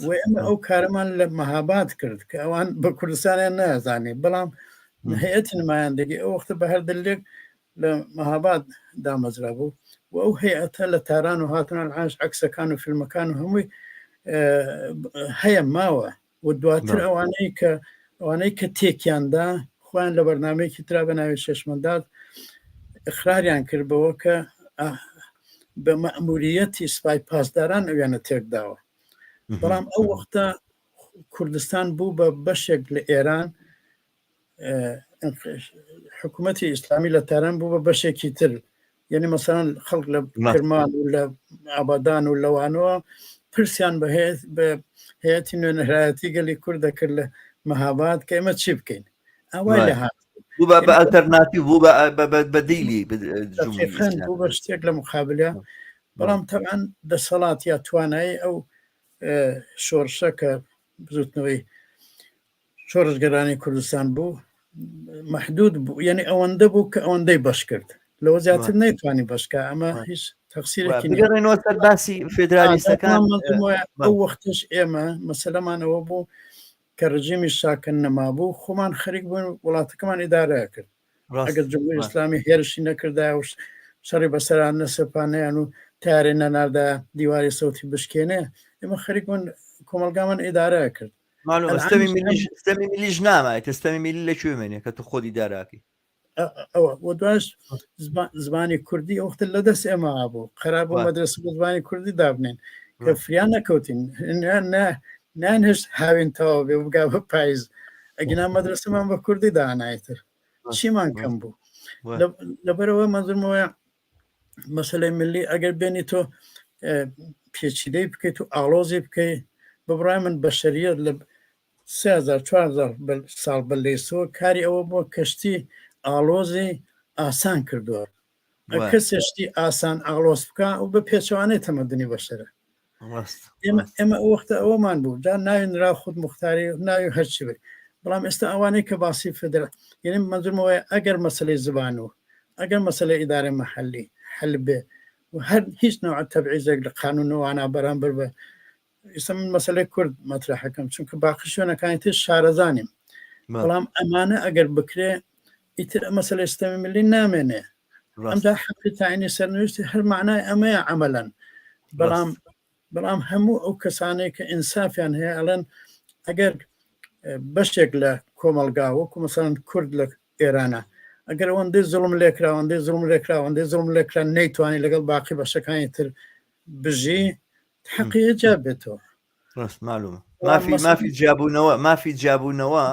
B: و ئێمە ئەو کارەمان لە مەهاباد کرد کە ئەوان بە کوردستانیان نازانێ بەڵام هەیەتی نمایاندەگی ئەو وەختە بە هەردلێک لە مەهاباد دامەزرا بوو و ئەو هەیەتە لە تاران و هاتنە عاش عکسەکان و فیلمەکان و هەمووی هەیە ماوە و دواتر ئەوانەی کە تێکیاندا خۆیان لە بەرنمەیەکی ترا بە ناوی شەشمەندات ئەخراریان کردبەوە کە بە مەئموریەتی سوپای پاسداران ئەویانە تێکداوە بەڵام ئەو وەختە کوردستان بوو بە بەشێک لە ئێران حکوومەتی ئیسلامی لە تاران بوو بە بەشێکی تر یعنی مەسەڵەن خەڵک لە کرمان و لە ئابادان و لەوانەوە پرسیان بە هەیەتی نوێنەرایەتی گەلی کورد دەکرد لە مەهاباد کە ئێمە چی بکەین ئەوای لە هات
A: بوو بە ئەلتەرناتیڤ بوو بەدیلی
B: بوو بە شتێک لە مقابلە بەڵام تەبعاً دەسەڵات یا توانایی ئەو شۆڕشە کە بزوتنەوەی شۆڕژگەرانی کوردستان بوو محدود بوو یعنی ئەوەندە بوو کە ئەوەندەی بەش کرد لەوە زیاتر نەیتوانی بەشکە ئەمە هیچ تەقسیرێکی
A: باسی فێدرالیستەکان
B: ئەو وەختش ئێمە مەسەلەمانەوە بوو کە ڕژیمی شاکن نەمابوو خۆمان خەریک بوون وڵاتەکەمان ئیدارە کرد ئەگەر جمهوری ئیسلامی هێرشی نەکردا و شەڕی بەسەران نەسەپانیان و تارێ نەناردا دیواری سەوتی بشکێنێ ئێمە خەریک بوون کۆمەلگامان ئیدارە کرد
A: ئەستەمی میلیش نامایە ئەستەمی میلی لەکوێ مێنێ کە تو خۆی داراکی
B: ئەوە بۆ دوش زمانی کوردی ئەوختە لە دەست ئێمە بوو خراپ بۆ مەدرسە بۆ زمانی کوردی دابنێن کە فریان نەکەوتین نان هەست هاوین تەواو بێ بگا بە پاییز ئەگینا مەدرسەمان بە کوردی داهانایتر چیمان کەم بوو لەبەرەوە مەزمەوە مەسەلەی ملی ئەگەر بێنی تۆ پێچیدەی بکەیت و ئاڵۆزی بکەیت بەبڕای من بەشەریەت لە 4 ساڵ بەلێسەوە کاری ئەوە بۆ کەشتی ئاڵۆزی ئاسان کردووە کەسێشتی ئاسان ئاڵۆز بکە و بە پێچوانەی تەمەدنی بەشەرە ئێمە وەختە ئەوەمان بوو جا ناوی نرا خود مختاری ناوی هەرچی بێت بەڵام ئێستا ئەوانەی کە باسی فدرال یعنی منزومەوەی ئەگەر مەسلەی زبان و ئەگەر مەسلەی ئیدارە مەحەلی حل بێ و هەر هیچ نوع تەبعیزێک لە قانونەوەوانە بەرامبەر بە ئێستا من مەسلەی کورد مەترەحەکەم چونکە باقی شوێنەکانی تر شارەزانیم بەڵام ئەمانە ئەگەر بکرێ ئیتر مەسلە ئێستەمی ملی نامێنێ ئەمدا حەقی تاینی سەرنوشتی هەر معنای ئەمەیە عەمەلەن بەڵام هەموو ئەو کەسانەی کە ئینسافیان هەیە ئەڵێن ئەگەر بەشێک لە کۆمەلگا وەکو مەسەڵەن کورد لە ئێرانە ئەگەر ئەوەندەی زوڵم لێکرا ئەوەندەی زوڵم لێکرا ئەوەندەی زوڵم لێکرا نەیتوانی لەگەڵ باقی بەشەکانی تر بژی حەقی جا بێتەوە
A: معلومە مافی جیابوونەوە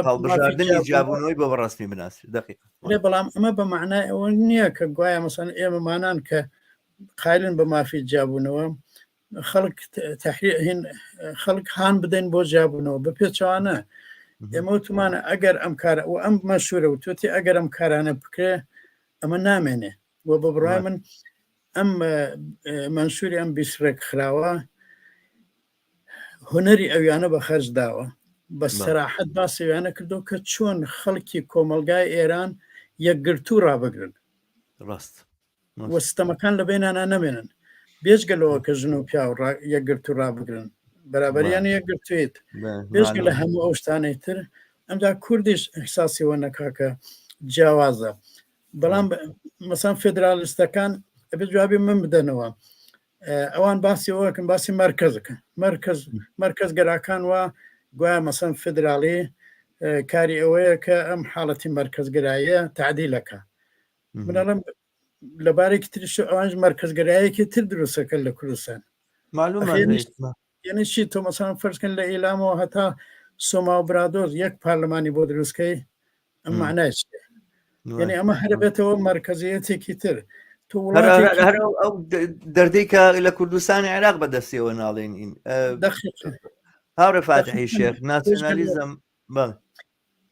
A: هەڵبژاردننی جیابوونەوەی بە بەڕاستی بناسی دقیق
B: بەڵام ئەمە بە معنای ئەوە نییە کە گوایە مەسەن ئێمەمانان کە قایلن بە مافی جیابوونەوە خەڵک هاان بدەین بۆ جیابوونەوە بە پێچوانە ئێمە وتمانە ئەگەر ئەم کارە و ئەم مەشورە و توێتی ئەگەر ئەم کارانە بکرێ ئەمە نامێنێ وە بە بڕای من ئەم منشوری ئەم بیسرێک خراوە هوەری ئەویانە بە خەرج داوە بە سەراحەت باسەویانە کردو کە چۆن خەڵکی کۆمەلگای ئێران یەکگرتو ڕابگرن
A: ڕاست
B: وەستەمەکان لە بینانە نەمێنن بێژگەلەوە کە ژن و پیا و یەکگرتو ڕابگرن بەرابەریان یەکگرتوێت بێژگە لە هەموو ئەو شتانەی تر ئەمدا کوردیش ئەحساسیەوە نەکاکە جیاوازە بەڵام مەسان فێدرالیستەکان ئەبێت جوابی من بدەنەوە ئەوان باسی ئەوەکەن باسی مرکزەکە مرکز گەراکان وە گوایە مەسەن فدرالی کاری ئەوەیە کە ئەم حاڵەتی مرکزگراییە تعدیلەکە منەڵم لەبارێکی ترش ئەوانش مرکزگرایەکی تر دروستەکە لە کوردستان یعنی چی تۆ مەسەن فەرزکەن لە ئیلامەوە هەتا سۆما و برادۆز یەک پارلەمانی بۆ دروستکەی ئەم معنای یعنی ئەمە هەربێتەوە مرکزیەتێکی تر
A: ئەو دەردەی کە لە کوردستانی عێراق بەدەستیەوە ناڵێنین هاورە فاتحی شێخ ناسیۆنالیزم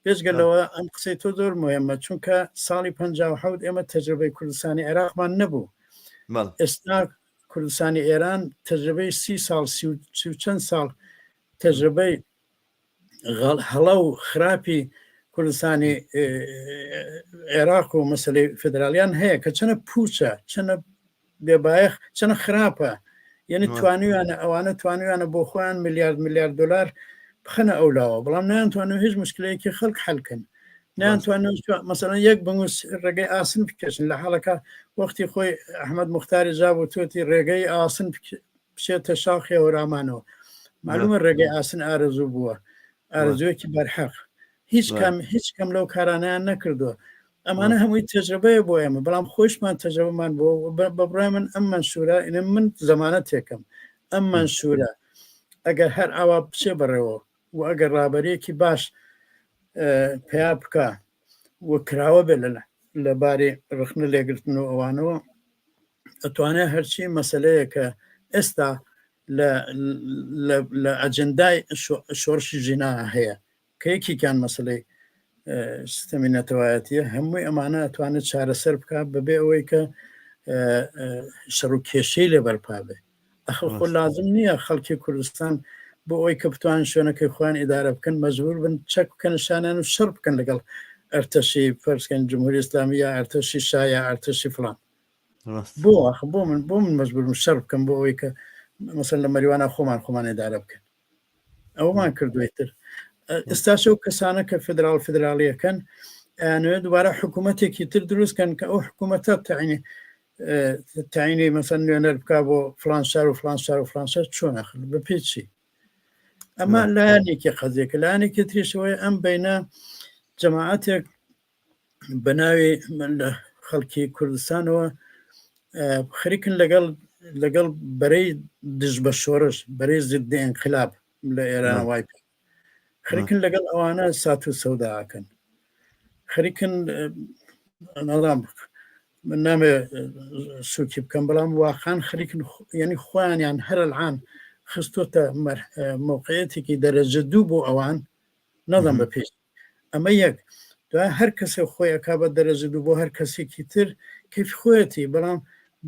B: پێشگەلەوە ئەم قسەی تۆ زۆر مهمە چونکە ساڵی 57 ئێمە تەجربەی کوردستانی عێراقمان نەبوو ئێستا کوردستانی ئێران تەجربەی 30 ساڵ چەند ساڵ تەجربەی هەڵە و خراپی کوردستانی عێراق و مەسلەی فدرالیان هەیە کە چەنە پوچە چەنە بێبایەخ چەنە خراپە یعنی توانیوانە ئەوانە توانیوانە بۆ خۆیان میلیارد دلار بخەنە ئەولاوە بەڵام نانتوانێت هیچ مشکلەیەکی خەڵک حەلکن نانتوانێت مەسەڵەن یەک بەنگوس ڕێگەی ئاسن بکەشن لە حاڵەکە وەختی خۆی ئەحمەد موختاری جاب و توێتی ڕێگەی ئاسن بچێتە شاخی هەورامانەوە معلومە ڕێگەی ئاسن ئارەزوو بووە ئارەزوویەکی بەرحەق هیچ کەم لەو کارانیان نەکردووە ئەمانە هەمووی تەجربەیە بۆ ئێمە بەڵام خۆشمان تەجربەمان بۆ بەبڕای من ئەم منشورە ئینە من زەمانە تێکم ئەم منشورە ئەگەر هەر ئاوا بچێ بەڕێەوە و ئەگەر ڕابەرەیەکی باش پیا بکە و کراوە بێ لەبارەی ڕخنە لێگرتن و ئەوانەوە ئەتوانێت هەرچی مەسلەیە کە ئێستا لە ئەجندای شۆڕشی ژینا هەیە کە یەکیان مەسلەی سیستەمی نەتەوایەتیە هەمووی ئەمانە ئەتوانێت چارەسەر بکات بەبێ ئەوەی کە شەڕ و کێشەی لێ بەرپا بێ ئەخە خۆ لازم نییە خەڵکی کوردستان بۆ ئەوەی کە بتوان شوێنەکەی خۆیان ئیدارە بکەن مەجبور بن چەک بکەن شانیان و شەڕ بکەن لەگەڵ ئەرتەشی فەرزکەن جمهوری ئیسلامی یا ئەرتەشی شایە ئەرتەشی فڵان بۆ من مەجبورم شەڕ بکەم بۆ ئەوەی کە مەسەن لە مەریوانە خۆمان ئیدارە بکەن ئەومان کردوێتتر ئێستاش ئەو کەسانە کە فدرالیەکەن ئەیانوێت دووبارە حکوومەتێکی تر دروستکەن کە ئەو حکوومەتە تعینی مەسەن نوێنەر بک بۆ فلان شار و فلان شار و فلان شار چۆن نەخل بە پێچی ئەمە لایەنێکی قەزێکە لایەنێکی تریشەوەی ئەم بینە جەماعەتێک بە ناوی لە خەڵکی کوردستانەوە خەریکن لەگەڵ بەرەی دژ بە شۆڕش بەرەی ضد انقلاب لە ئێران وای خەریکن لەگەڵ ئەوانە سات و سەوداکەن خەریکن نەڵام من نامێ سوکی بکەم بەڵام واقعان خەریکن یعنی خۆیانیان هەر العان خستۆتە موقعەتێکی دەرەجە دوو بۆ ئەوان نەدەم بە پێش ئەمە یەک دوای هەر کەسێک خۆی ئەکا بە دەرەجە دوو بۆ هەر کەسێکی تر کەفی خۆیەتی بەڵام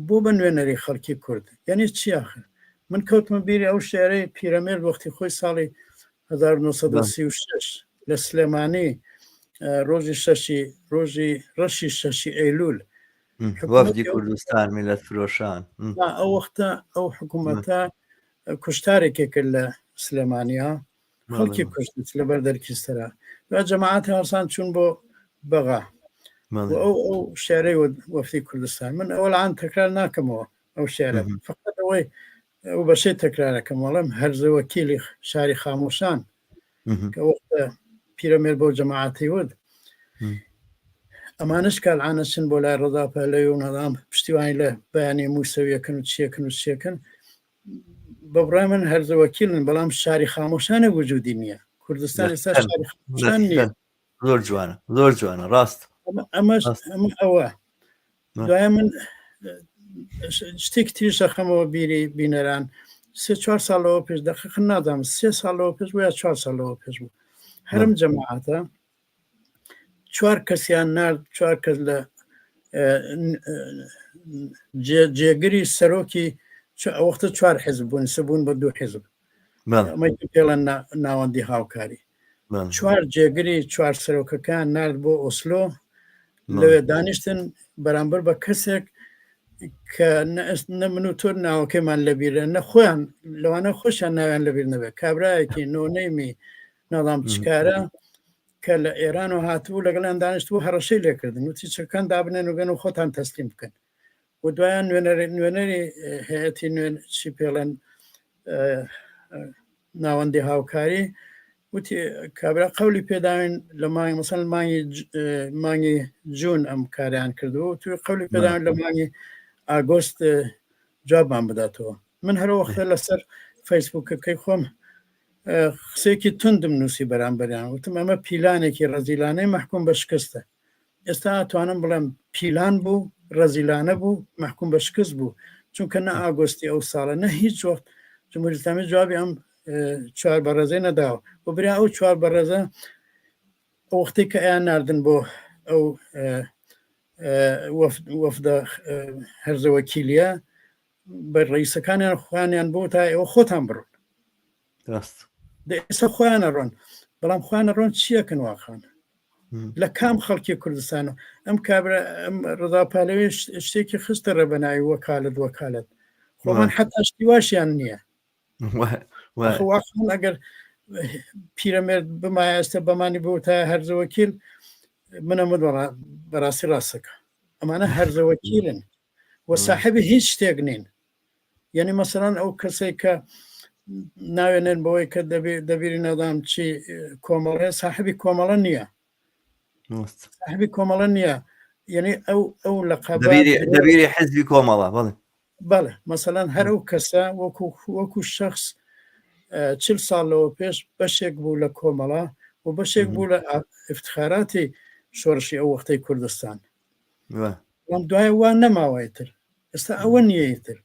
B: بۆ بە نوێنەری خەڵکی کورد یعنی چی آخر من کەوتمە بیری ئەو شێرەی پیرەمێرد وەختی خۆی ساڵی 1936 لە سلێمانی ڕۆژی ڕەشی شەشی ئەیلول
A: وەفدی کوردستان میلەت فرۆشان
B: ئەو وەختە ئەو حکوومەتە کوشتارێکی کرد لە سلێمانیا خەڵکی کوشت لەبەر دەرکیستەرا و جەماعەتی هەڵسان چوون بۆ بەغا ئەو شارەی وەفدی کوردستان من ئەوەڵان تەکرار ناکەمەوە ئەو شارە فقط ئەوەی ئەو بەشەی تەکرارەکەم وەڵام هەرزە وەکیلی شاری خامۆشان کە وەختە پیرەمێر بۆ جەماعەتی ود ئەمانش کالعانەچن بۆ لای ڕەداپەلەی و نەدام پشتیوانی لە بەیانی موسەویەکەن و چیەکەن بەبڕای من هەرزە وەکیلن بەڵام شاری خامۆشانە وجودی نییە کوردستان ئێستا شاری خامۆشان نییە
A: زۆر جوانە ڕاست
B: ئەمە ئەوە دوای من شتێک تریشە خەمەوە بیری بینەران 3-4 ساڵەوە پێش دەقیق نادام 3 ساڵەوە پێش بوو یا 4 ساڵەوە پێش بوو هەرم جەماعەتە 4 کەسیان نرد 4 کەس لە جێگری سەرۆکی ئەوەختە 4 حیزب بوون سبوون بە 2 حیزب پێڵەن ناوەندی هاوکاری 4 جێگری 4 سەرۆکەکان نرد بۆ ئۆسلۆ لەوێ دانیشتن بەرامبەر بە کەسێک کە نە من و تۆر ناوەکەیمان لەبیرە نە خۆیان لەوانە خۆشیان ناویان لەبیر نەبێت کابراایەکی نۆنەیمی ناڵام چکارە کە لە ئێران و هاتبوو لەگەڵیان دانیشت و هەڕەشەی لێکردن وتی چەکان دابنێن و بێن و خۆتان تەسلیم بکەن و دوایان نوێنەری هەیەتی نوێن چی پێڵێن ناوەندی هاوکاری وتی کابرا قەولی پێداوین لە مانگی مەسەڵ مانگی جوون ئەم کاریان کردو و توی قەولی پێداوین لە مانگی ئاگۆست جوابمان بداتەوە من هەر وەختە لەسەر فەیسبووکەکەی خۆم قسێکی توندم نووسی بەرامبەریان وتم ئەمە پیلانێکی ڕەزیلانەی محکوم بە شکستە ئێستا ئەتوانم بڵێم پیلان بوو ڕەزیلانە بوو محکوم بە شکست بوو چونکە نە ئاگۆستی ئەو ساڵە نە هیچ وەخت جمهوری ئیسلامی جوابی ئەم 4 بەڕێزەی نەداوە بۆ برا ئەو 4 بەڕێزە ئەو وەختی کە ئەیان ناردن بۆ ئەو وەفدە هەرزە وەکیلیە بە ڕئیسەکانیان خوانیان بۆ تا ئێوە خۆتان بڕۆن ئێستا خۆیانە ڕۆن بەڵام خوانە ڕۆن چیەکەن واخانە لە کام خەڵکی کوردستانە ئەم کابرا ئەم ڕضا پالەوی شتێکی خستە ڕێبەناوی وەکالت خۆمان حتا شتی واشیان نییە واخۆن ئەگەر پیرەمێرد بمایە ئێستا بەمانی بۆ تا هەرزەوەکیل منەمە بەڕاستی ڕاستەکە ئەمانە هەرزەوەکیلن وە ساحبی هیچ شتێک نین یعنی مەسەڵەن ئەو کەسێک کە ناوێنێن بەوەی کە دەبیری نەدام چی کۆمەڵێ ساحبی کۆمەڵە نییە ساحبی کۆمەڵە نییە یعنی ئەو لە
A: دەبیری حزبی کۆمەڵە
B: بەڵێ مەسەڵەن هەر ئەو کەسە وەکو شخص 40 ساڵەوە پێش بەشێک بوو لە کۆمەڵە و بەشێک بوو لە افتخاراتی شۆڕشی ئەو وەختەی کوردستان دوایە وان نەماوایتر ئێستا ئەوە نییەتر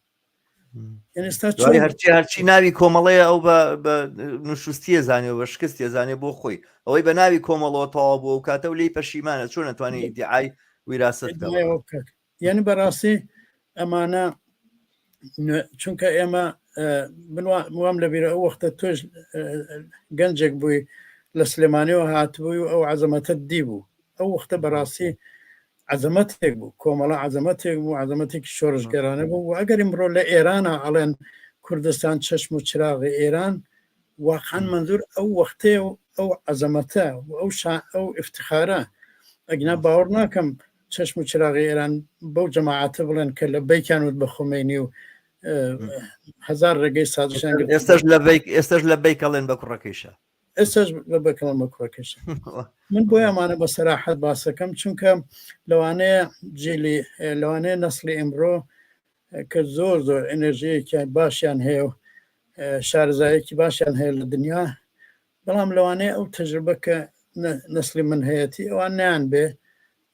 A: هەرچی ناوی کۆمەڵەیە ئەو بە نوشستیە زانێ بە شکستێ زانێ بۆ خۆی ئەوەی بە ناوی کۆمەڵەوە تەواو بووە و کاتە و لی پەشیمانە چۆن نەتوانێت ئیدعای ویراست
B: یعنی بەڕاستی ئەمانە چونکە ئێمە وام لەبیرە ئەو وەختە تۆش گەنجێک بووی لە سلێمانیەوە هاتبووی و ئەو عەزەمەتت دی بوو ئەو وەختە بەڕاستی عەزەمەتێک بوو کۆمەڵە عەزەمەتێک بوو عەزەمەتێکی شۆڕشگەرانە بوو و ئەگەر ئمڕۆ لە ئێرانە ئەڵێن کوردستان چەشم و چراغی ئێران واقعاً منزور ئەو وەختەیە و ئەو عەزەمەتە و ئەو افتخارە ئەگنا باوەڕ ناکەم چەشم و چراغی ئێران بەو جەماعەتە بڵێن کە لە بیکیان وت بە خۆمەینی و هەزار ڕێگەی سازشان
A: ئێستش لە بیکەڵێن بە کوڕەکەیشە
B: ئێستاش لە بەکەڵم بە کوڕەکەش من بۆ ئەمانە بە سەراحەت باسەکەم چونکە لەوانەیە جێلی لەوانەیە نەسلی ئەمڕۆ کە زۆر ئەنێرژەیەکی باشیان هەیە و شارەزایەکی باشیان هەیە لە دنیا بەڵام لەوانەیە ئەو تەجربە کە نەسلی من هەیەی ئەوان نیان بێ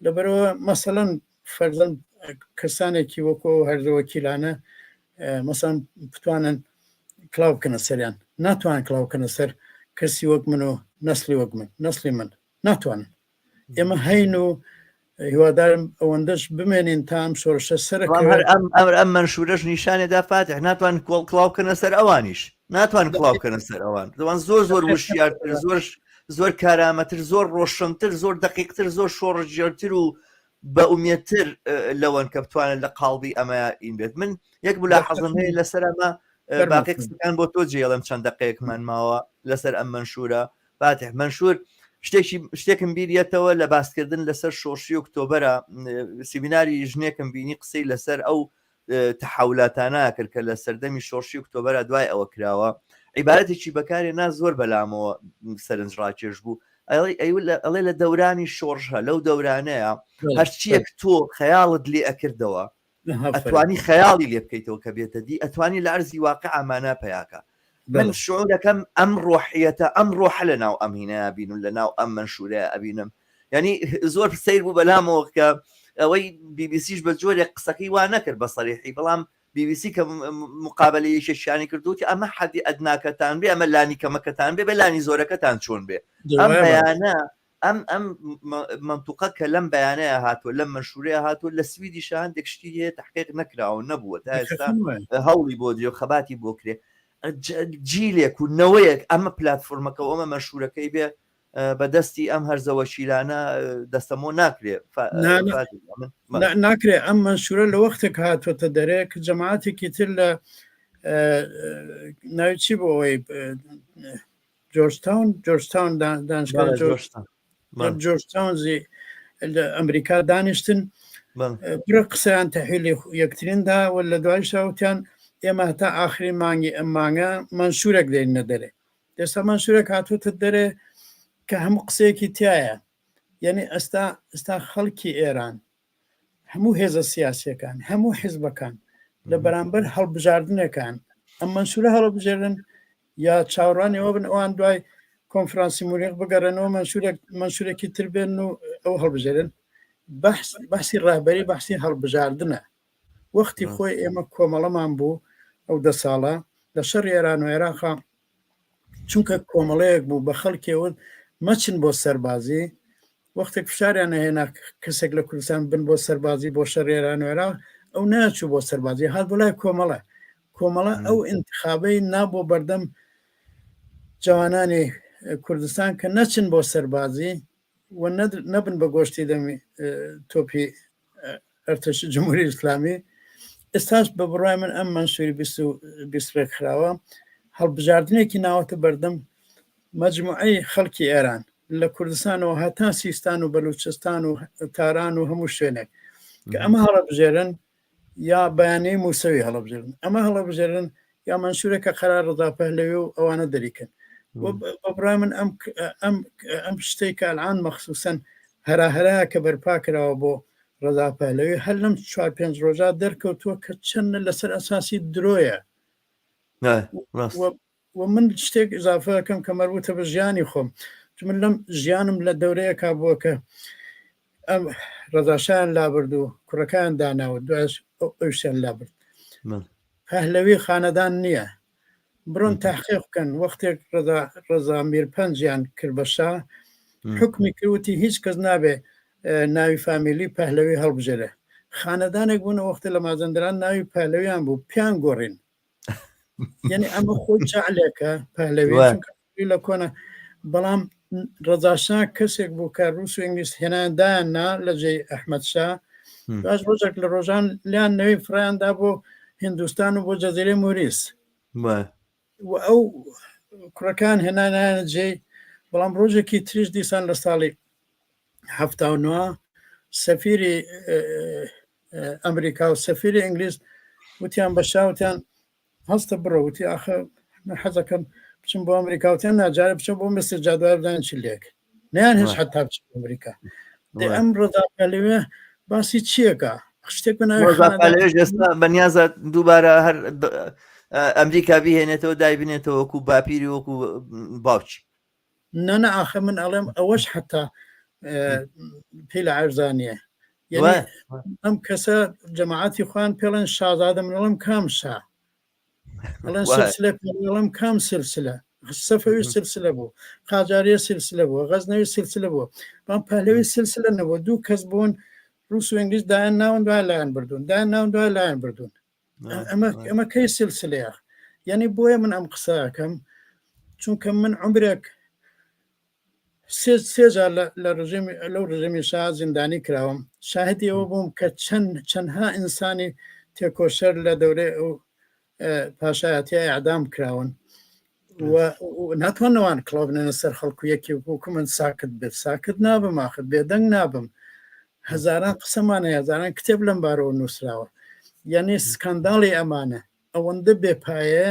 B: لەبەرەوە مەسەڵەن فەرزەن کەسانێکی وەکۆ هەرزەوەکیلانە مەسەڵەن بتوانن کلااو بکەنە سەریان ناتوان کلااو بکەنە سەر کەسی وەک من و نەسلی وەک من نەسلی من ناتوانن ئێمە هەین و هیوادارم ئەوەندەش بمێنین تا ئەم شۆڕشە
A: ئەم منشورەش نیشانێدا فاتح ناتوان کڵاوکەنە سەر ئەوانیش ناتوان کڵاوکەنە سەر ئەوان دەوان زۆر وشیارتر زۆر کارامەتر زۆر ڕۆشنتر زۆر دقیقتر زۆر شۆڕژێرتر و بە ئومێتتر لەوەن کە بتوانن لە قاڵبی ئەمە ئین بێت من یەک بوو لە حەزم هەیە لەسەر ئەمە باقی قسەکان بۆ تۆ جێڵم چەند دقەیەکمان ماوە لەسەر ئەم منشورە فاتح منشور شتێکم بیریەتەوە لە باسکردن لەسەر شۆڕشی ئۆکتۆبەرە سیمیناری ژنێکم بینی قسەی لەسەر ئەو تەحولاتانە کرد کە لە سەردەمی شۆڕشی ئۆکتۆبەرە دوای ئەوە کراوە عیبارەتێکی بەکارێنا زۆر بەلامەوە سەرنجڕاکێش بوو ئەڵێ لە دەورانی شۆڕژە لەو دەورانەیە هەرچیەک تۆ خەیاڵت لێ ئەکردەوە ئەتوانی خەیاڵی لێ بکەیتەوە کە بێتە دی ئەتوانی لە ئەرزی واقع ئامانە پەیاکە من شعورەکەم ئەم ڕۆحیەتە ئەم ڕۆحە لە ناو ئەمهینەیە بینم لە ناو ئەم منشورەیە ئەبینم ینی زۆر سیر بوو بەلامەوە کە ئەوەی BBC بە جۆرێک قسەکەی وا نەکرد بە سەریحی بەڵام BBC کە مقابلەی شەشیانی کردوتی ئەمە حەدی ئەدناکەتان بێ ئەمە لانی کەمەکەتان بێ بە لانی زۆرەکەتان چۆن بێ ئەم بەیانە ئەم منطقە کە لەم بەیانەیە هاتووە لەم منشورەیە هاتووە لە سویدی شان دەکشتی هەیە تحقیق نەکراوە نەبووە تا ئێستا هەوڵی بۆ درێ خەباتی بۆ کرێ جیلێک و نەوەیەک ئەمە پلتفۆرمەکە ئەمە مەشهورەکەی بێ بەدەستی ئەم هەرزەوەشیلانە دەستەمۆ ناکرێ
B: ناکرێ ئەم منشورە لە وەختێک هاتوۆتە دەرێ کە جەماعەتێکی تر لە ناوچی بۆ ئەوەی جۆرجتاون دانشگای جۆرجتاونزی لە ئەمریکا دانیشتن برە قسەیان تەحویلی یەکتریندا و لە دوای شاوتیان ئێمە تا ئاخری مانگی ئەم مانگە منشورێک دێنە دەرێ ئێستا منشورێک هاتووتە دەرێ کە هەموو قسەیەکی تایە یعنی ئێستا خەڵکی ئێران هەموو هێزە سیاسیەکان هەموو حیزبەکان لە بەرامبەر هەڵبژاردنەکان ئەم منشورە هەڵبژێرن یا چاوەڕانیەوە بن ئەوان دوای کۆنفرانسی مونیخ بگەڕێنەوە منشورێکی تر بێن و ئەو هەڵبژێرن بەحسی ڕاهبەری بەحسی هەڵبژاردنە وەختی خۆی ئێمە کۆمەڵەمان بوو ئەو 10 ساڵە لە شەڕ ئێران و عێراقا چونکە کۆمەڵەیەک بوو بە خەڵکێوە مەچن بۆ سەربازی وەختێک فشاریان هێنا کەسێک لە کوردستان بن بۆ سەربازی بۆ شەڕ ئێران و عێراق ئەو ناچوو بۆ سەربازی هات بۆ لای کۆمەڵە ئەو ئینتخابەی نابۆ بەردەم جوانانی کوردستان کە نەچن بۆ سەربازی نەبن بە گۆشتی دەمی تۆپی ئەرتەش جمهوری ئیسلامی. ئێستاش بە بڕای من ئەم مەنسووری 20 خراوە هەڵبژاردنێکی ناوەتە بەردەم مەجموعەی خەڵکی ئێران لە کوردستانەوە هەتا سیستان و بەلوچستان و تاران و هەموو شوێنێک کە ئەمە هەڵەبژێرن یا بەیانەی موسەوی هەڵەبژێرن، ئەمە هەڵەبژێرن یا منشورێکە قەرار ڕضا پەهلەوی و ئەوانە دەریکەن. بەڕای من ئەم شتەی کە ئەلعان مەخسوسەن هەراهەرەیە کە بەرپا کراوە بۆ ڕضا پەهلەوی هەر لەم 4-5 ڕۆژە دەرکەوتووە کە چەندە لەسەر ئەساسی درۆیە. و من شتێک ئضافە دەکەم کە مەربوتە بە ژیانی خۆم، من لەم ژیانم لە دەورەیە کا بووە کە ئەم ڕەزاشیان لابرد و کوڕەکان داناوە دوایش ئەوشیان لابرد. پەهلەوی خانەدان نییە، بڕۆن تحقیق بکەن. وەختێک ڕەزا میرپەنجیان کرد بە شا حکمی کردوتی هیچ کەس نابێ ناوی فامیلی پەهلەوی هەڵبژێرە. خانەدانێک بوون وەختە لە مازەندران ناوی پەهلەویان بوو پیان گۆڕین. یعنی ئەمە خۆی چاعلێکە پەهلەوی لە کۆنە. بەڵام ڕەزاشا کەسێک بوو کە ڕوس و ئینگلیس هێناندایان نا لە جێی ئەحمەد شا. باش ڕۆژێک لە ڕۆژان لیان نەوەی فرایاندا بۆ هندوستان و بۆ جەزیرەی موریس و ئەو کوڕەکان هێنانیانە جێی. بەڵام ڕۆژێکی تریش دیسان لە ساڵی 79 سەفیری ئەمریکا و سەفیری ئینگلیس وتیان بە شاوتیان هەستە بڕەوتی ئاخە حەزەکەم بچم بۆ ئەمریکاوتیان ناجارە بچم بۆ مستر جادوار بدان چ لێک نیان هیچ حتا بچ ئەمریکا. ئەم ڕضا پەهلەویە باسی چیەکە شتێک
A: ئێستا بەنیازە دووبارە هەر ئەمریکا بهێنێتەوە دایبنێتەوە وەکو باپیری وەکو باوچی.
B: نەنە ئاخە من ئەڵێم ئەوەش حتا پێی لە عەرزانیە. ئەم کەسە جەماعەتی خوان پێڵێن شازادە منڵم کام شا ئەڵێن سلسلە پێڵم کام سلسلە سەفەوی سلسلە بوو، قاجاریە سلسلە بووە، غەزنەوی سلسلە بووە. بەڵام پەهلەوی سلسلە نەبووە. دوو کەس بوون ڕوس و ئینگلیس دایان ناون دوای لایەن بردوون دایان ناون دوای لایەن بردوون. ئەمە کەی سلسلەیە. یعنی بۆیە من ئەم قسەکەم چونکە من عمرێک سێجار لەو ڕژێمی شا زیندانی کراوم. شاهدی ئەوە بووم کە چەندها ئینسانی تێکۆشەر لە دەورەی ئەو پاشایەتی ئەعدام کراون و ناتوانەوان کڵاو بنێنە سەر خەڵکو یەکی وەکو من ساکت بێت. ساکت نابم ئاخر بێدەنگ نابم. هەزاران قسەمانە هەزاران کتێب لەم بارەوە نووسراوە. یعنی سکانداڵی ئەمانە ئەوەندە بێپایە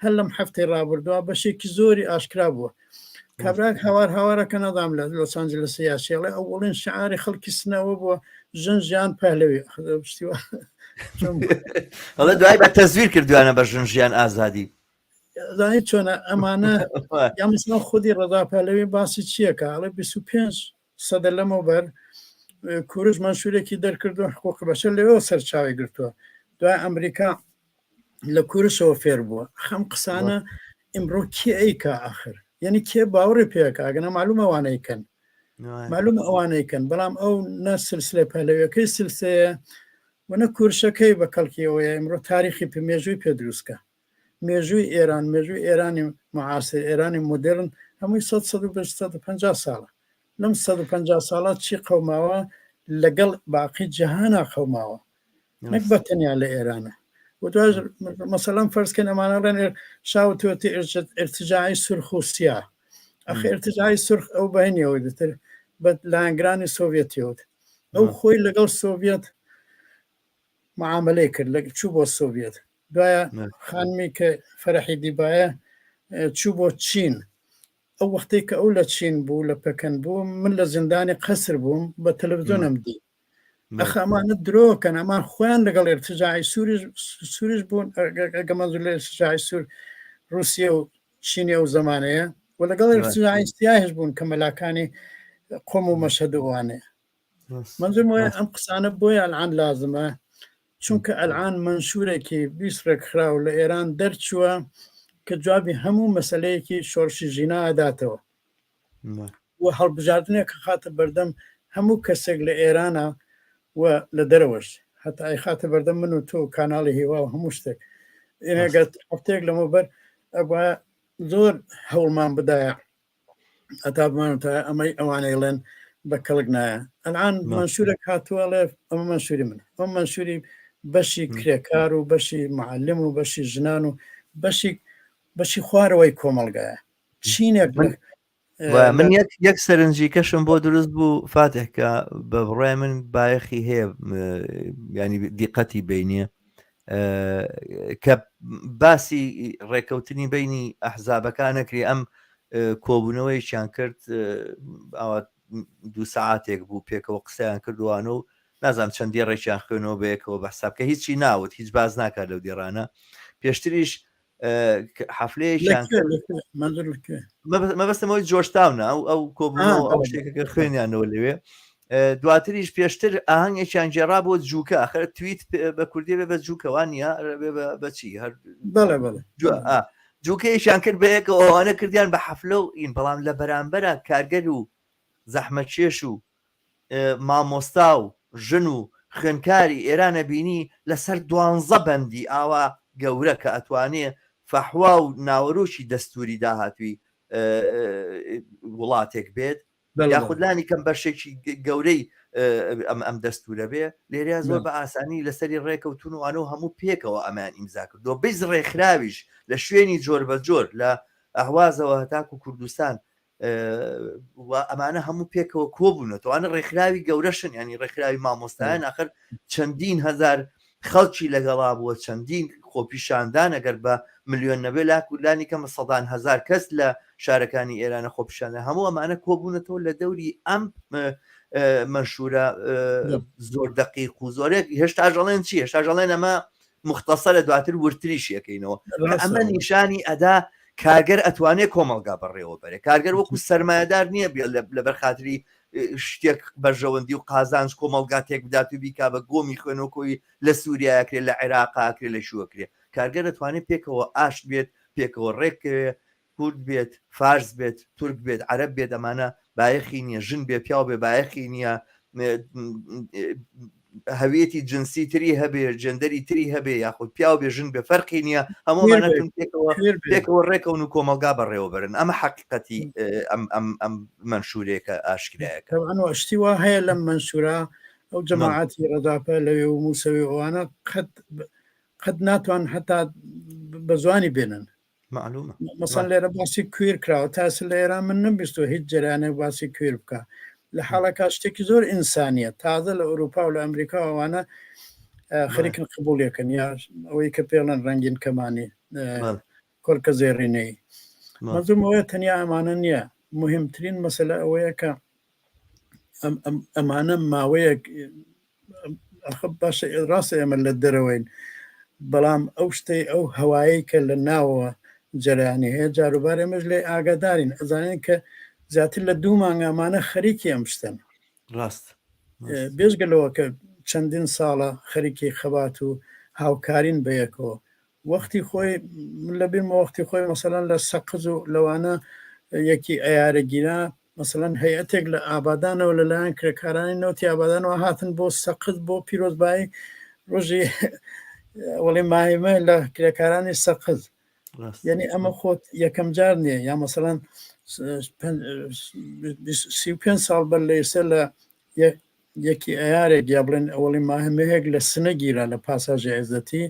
B: هەر لەم هەفتەی ڕابردووە بەشێکی زۆری ئاشکرا بووە. کابراک هاوارەکە نەدام لە لۆس ئانجلس یاسیڵێ ئەو وڵین شعاری خەڵکی سنەوە بووە ژن ژیان پەهلەوی
A: ئەڵە دوای بە تەزویر کردوانە بە ژن ژیان ئازادی.
B: زانی چۆنە ئەمانە یامسنا خودی ڕضا پەهلەوی باسی چیەکە ئەڵێ 25 سەدە لەمە بەر کوورش منشورێکی دەرکردو حقوق بەشەر لەوێ سەرچاوی گرتووە. دوای ئەمریکا لە کوورشەوە فێر بووە. خەم قسانە ئیمڕۆ کێ ئەیکا ئاخر یعنی کێ باوەڕی پێکە ئەگەنە معلوم ئەوانەیکەن معلوم ئەوانەیکەن. بەڵام ئەو نە سلسلە پەهلەویەکەی سلسەیە وەنە کوورشەکەی بە کەڵکیەوەیە ئیمڕۆ تاریخی مێژووی پێ دروستکە. مێژووی ئێران مێژووی ئێرانی معاسر ئێرانی مدرن هەمووی 150 ساڵە. لەم 150 ساڵات چی قەوماوە لەگەڵ باقی جەهانە قەوماوە نەک بە تەنیا لە ئێرانە. وتواژ مەسەڵەن فەرزکەن ئەمانەڵێن شاوتوەتی ارتجاعی سرخ و سیا. ئەخ ارتجاعی سرخ ئەو بەهێنیەوەی دەتر بە لایەنگرانی سۆڤێتیەوت ئەو خۆی لەگەڵ سۆڤێت معاملەی کرد لە چوو بۆ سۆڤێت. دوایە خانمی کە فەرەحی دیبایە چوو بۆ چین. ئەو وەختەی کە ئەو لە چین بوو لە پەکەن بوو من لە زیندانی قەسر بووم بە تەلەڤیزۆنم دی. ئەخ ئەمانە درۆکەن ئەمان خۆیان لەگەڵ ارتجاعی سووریش بوون ئەگەمەزوو لە ارتجاعی سوور رووسیا و چینی ئەو زمانەیە و لەگەڵ ارتجاعی سیاهش بوون کە مەلاکانی قۆم و مەشهدوانەیە. منزوم وایە ئەم قسانە بۆیە ئەلعان لازمە چونکە ئەلعان منشورێکی 20 ڕێکخراو لە ئێران دەرچووە کە جوابی هەموو مەسلەیەکی شۆڕشی ژینا ئەداتەوە و هەڵبژاردنێک کە خاتە بەردەم هەموو کەسێک لە ئێرانە و لە دەرەوەش هەتا ئەی خاتە بەردەم من و تۆ کاناڵی هیوا و هەموو شتێک ئێنێگەت هەفتەیەک لەمەبەر ئەگوە زۆر هەوڵمان بدایە ئەتا بمانتە ئەمەی ئەوانەی لێن بەکەڵک نایە الان منشورێک هاتووەڵێ ئەمە منشوری منە ئەم منشوری بەشی کرێکار و بەشی معلم و بەشی ژنان و بەشی خوارەوەی کۆمەلگایە چینێک
A: من یەک سەرنجی کەشم بۆ دروست بوو فاتحکە بە بڕای من بایەخی هەیە ینی دیقەتی بینیە کە باسی ڕێکەوتنی بینی ئەحزابەکانەکری ئەم کۆبوونەوەیشیان کرد ئەوە 2 ساعاتێک بوو پێکەوە قسەیان کردوانە و نازانم چەندی ڕێکیان خوێنەوە بەیەکەوە بەحساب کە هیچی ناوت هیچ باز ناکات لەو دیێڕانە پێشتریش حەفلەیەکیان مەبەستەمەوەی جۆشتاونە ئەو کۆبوونەوە ئەو شتێکەکە خوێنیانەوە لەوێ دواتریش پێشتر ئاهەنگێکیان جێرا بۆ جووکە ئەخر تویت بە کوردی بێ بە جووکەوان نیە بەچی هەر جووکەیشیان کرد بەیەکەوە ئەوانە کردیان بە حەفلە و ئین بەڵام لە بەرامبەرە کارگەر و زەحمەتکێش و مامۆستا و ژن و خوێنکاری ئێرانە بینی لەسەر 12 بەندی ئاوا گەورە کە ئەتوانێ فەحوا و ناوەڕۆکی دەستوری داهاتووی وڵاتێک بێت یاخودلانی کەم بەشێکی گەورەی ئەم دەستورە بێ لێریا زۆر بە ئاسانی لەسەری ڕێکەوتون وانە هەموو پێکەوە ئەمان ئیمزا کردو بەیز ڕێکخراویش لە شوێنی جۆر بە جۆر لە ئەهوازەوە هەتاکو و کوردستان ئەمانە هەموو پێکەوە کۆبوونەوەوانە ڕێکخراوی گەورەشن ینی ڕێکخراوی مامۆستایان ئاخر چەندین هەزار خەڵکی لەگەڵا بووە چەندین خۆپیشاندان ئەگەر بە ملیۆن نەبێ لاکولانی کەمە سەدان هەزار کەس لە شارەکانی ئێرانە خۆپیشانە هەموو ئەمانە کۆبوونەتەوە لە دەوری ئەم منشورە زۆر دقیق و زۆرێک هێشتا ژەڵێن چی هێشتا ژەڵێن ئەمە مختصرە دواتر ورتریش یەکەینەوە ئەمە نیشانی ئەدا کارگەر ئەتوانێت کۆمەلگا بەڕێوە بەرێ کارگەر وەکو سەرمایهدار نییە لەبەر خاتری شتێک بەرژەوەندی و قازانج کۆمەلگا تێک بدات و بیکا بە گۆمی خوێنەوەکۆی لە سووریاکرێت لە عێراقاکرێت لە شووەکرێ کارگەر دەتوانێت پێکەوە ئاشت بێت پێکەوە ڕێکەوێ کورد بێت فارس بێت تورک بێت عەرەب بێت ئەمانە بایەخی نییە ژن بێ پیاو بێ بایەخی نییە هەویەتی جنسی تری هەبێ جندەری تری هەبێ یاخود پیاو بێ ژن بێ فەرقی نییە هەموومانەتون پێکەوە ڕێکەون و کۆمەلگا بەڕێوە برن ئەمە حەقیقەتی ئەم منشورێکە ئاشکرایەکە
B: شتی وا هەیە لەم منشورە ئەو جەماعەتی ڕەداپە لەوێ و موسەوی ئەوانە قەت ناتوان هەتا بە زوانی بێنن
A: معلومە
B: مەسەن لێرە باسی کوێر کراوە تاسە لە ئێران من نەبیستەوە هیچ جەرانێک باسی کوێر بکە لە حاڵەکە شتێکی زۆر ئینسانیە تازە لە ئەوروپا و لە ئەمریکا ئەوانە خەریکن قبوڵیەکەن یا ئەوەی کە پێڵەن ڕەنگین کەمانی کۆرکە زێڕینەی مەزومەوەی تەنیا ئەمانە نییە مهمترین مەسەلە ئەوەیە کە ئەمانە ماوەیەک باشە ڕاستە ئێمە لە دەرەوەین بەڵام ئەو شتەی ئەو هەوایی کە لە ناوەوە جەرانی هەیە جاروبار ئێمەش لێ ئاگادارین ئەزانین کە زیاتر لە 2 مانگ ئەمانە خەریکی ئەم شتن
A: ڕاست
B: بێژگەلەوە کە چەندین ساڵە خەریکی خەبات و هاوکارین بەیەکەوە وەختی خۆی لەبین وەختی خۆی مەسەلەن لە سەقز و لەوانە یەکی ئەیارەگیرا مەسەلەن هەیەتێک لە ئابادانەوە لەلایەن کرێکارانی نەوتی ئابادانەوە هاتن بۆ سەقز بۆ پیرۆزبایی ڕۆژی وەڵی ماهمە لە کرێکارانی سەقز یعنی ئەمە خۆت یەکەم جار نییە یا مەسەلەن 35 ساڵ بەر لەیسە لە یەکی ئەیارێک یا بڵێن ئەوڵی ماهمەیەک لە سنە گیرا لە پاساژی عێزەتی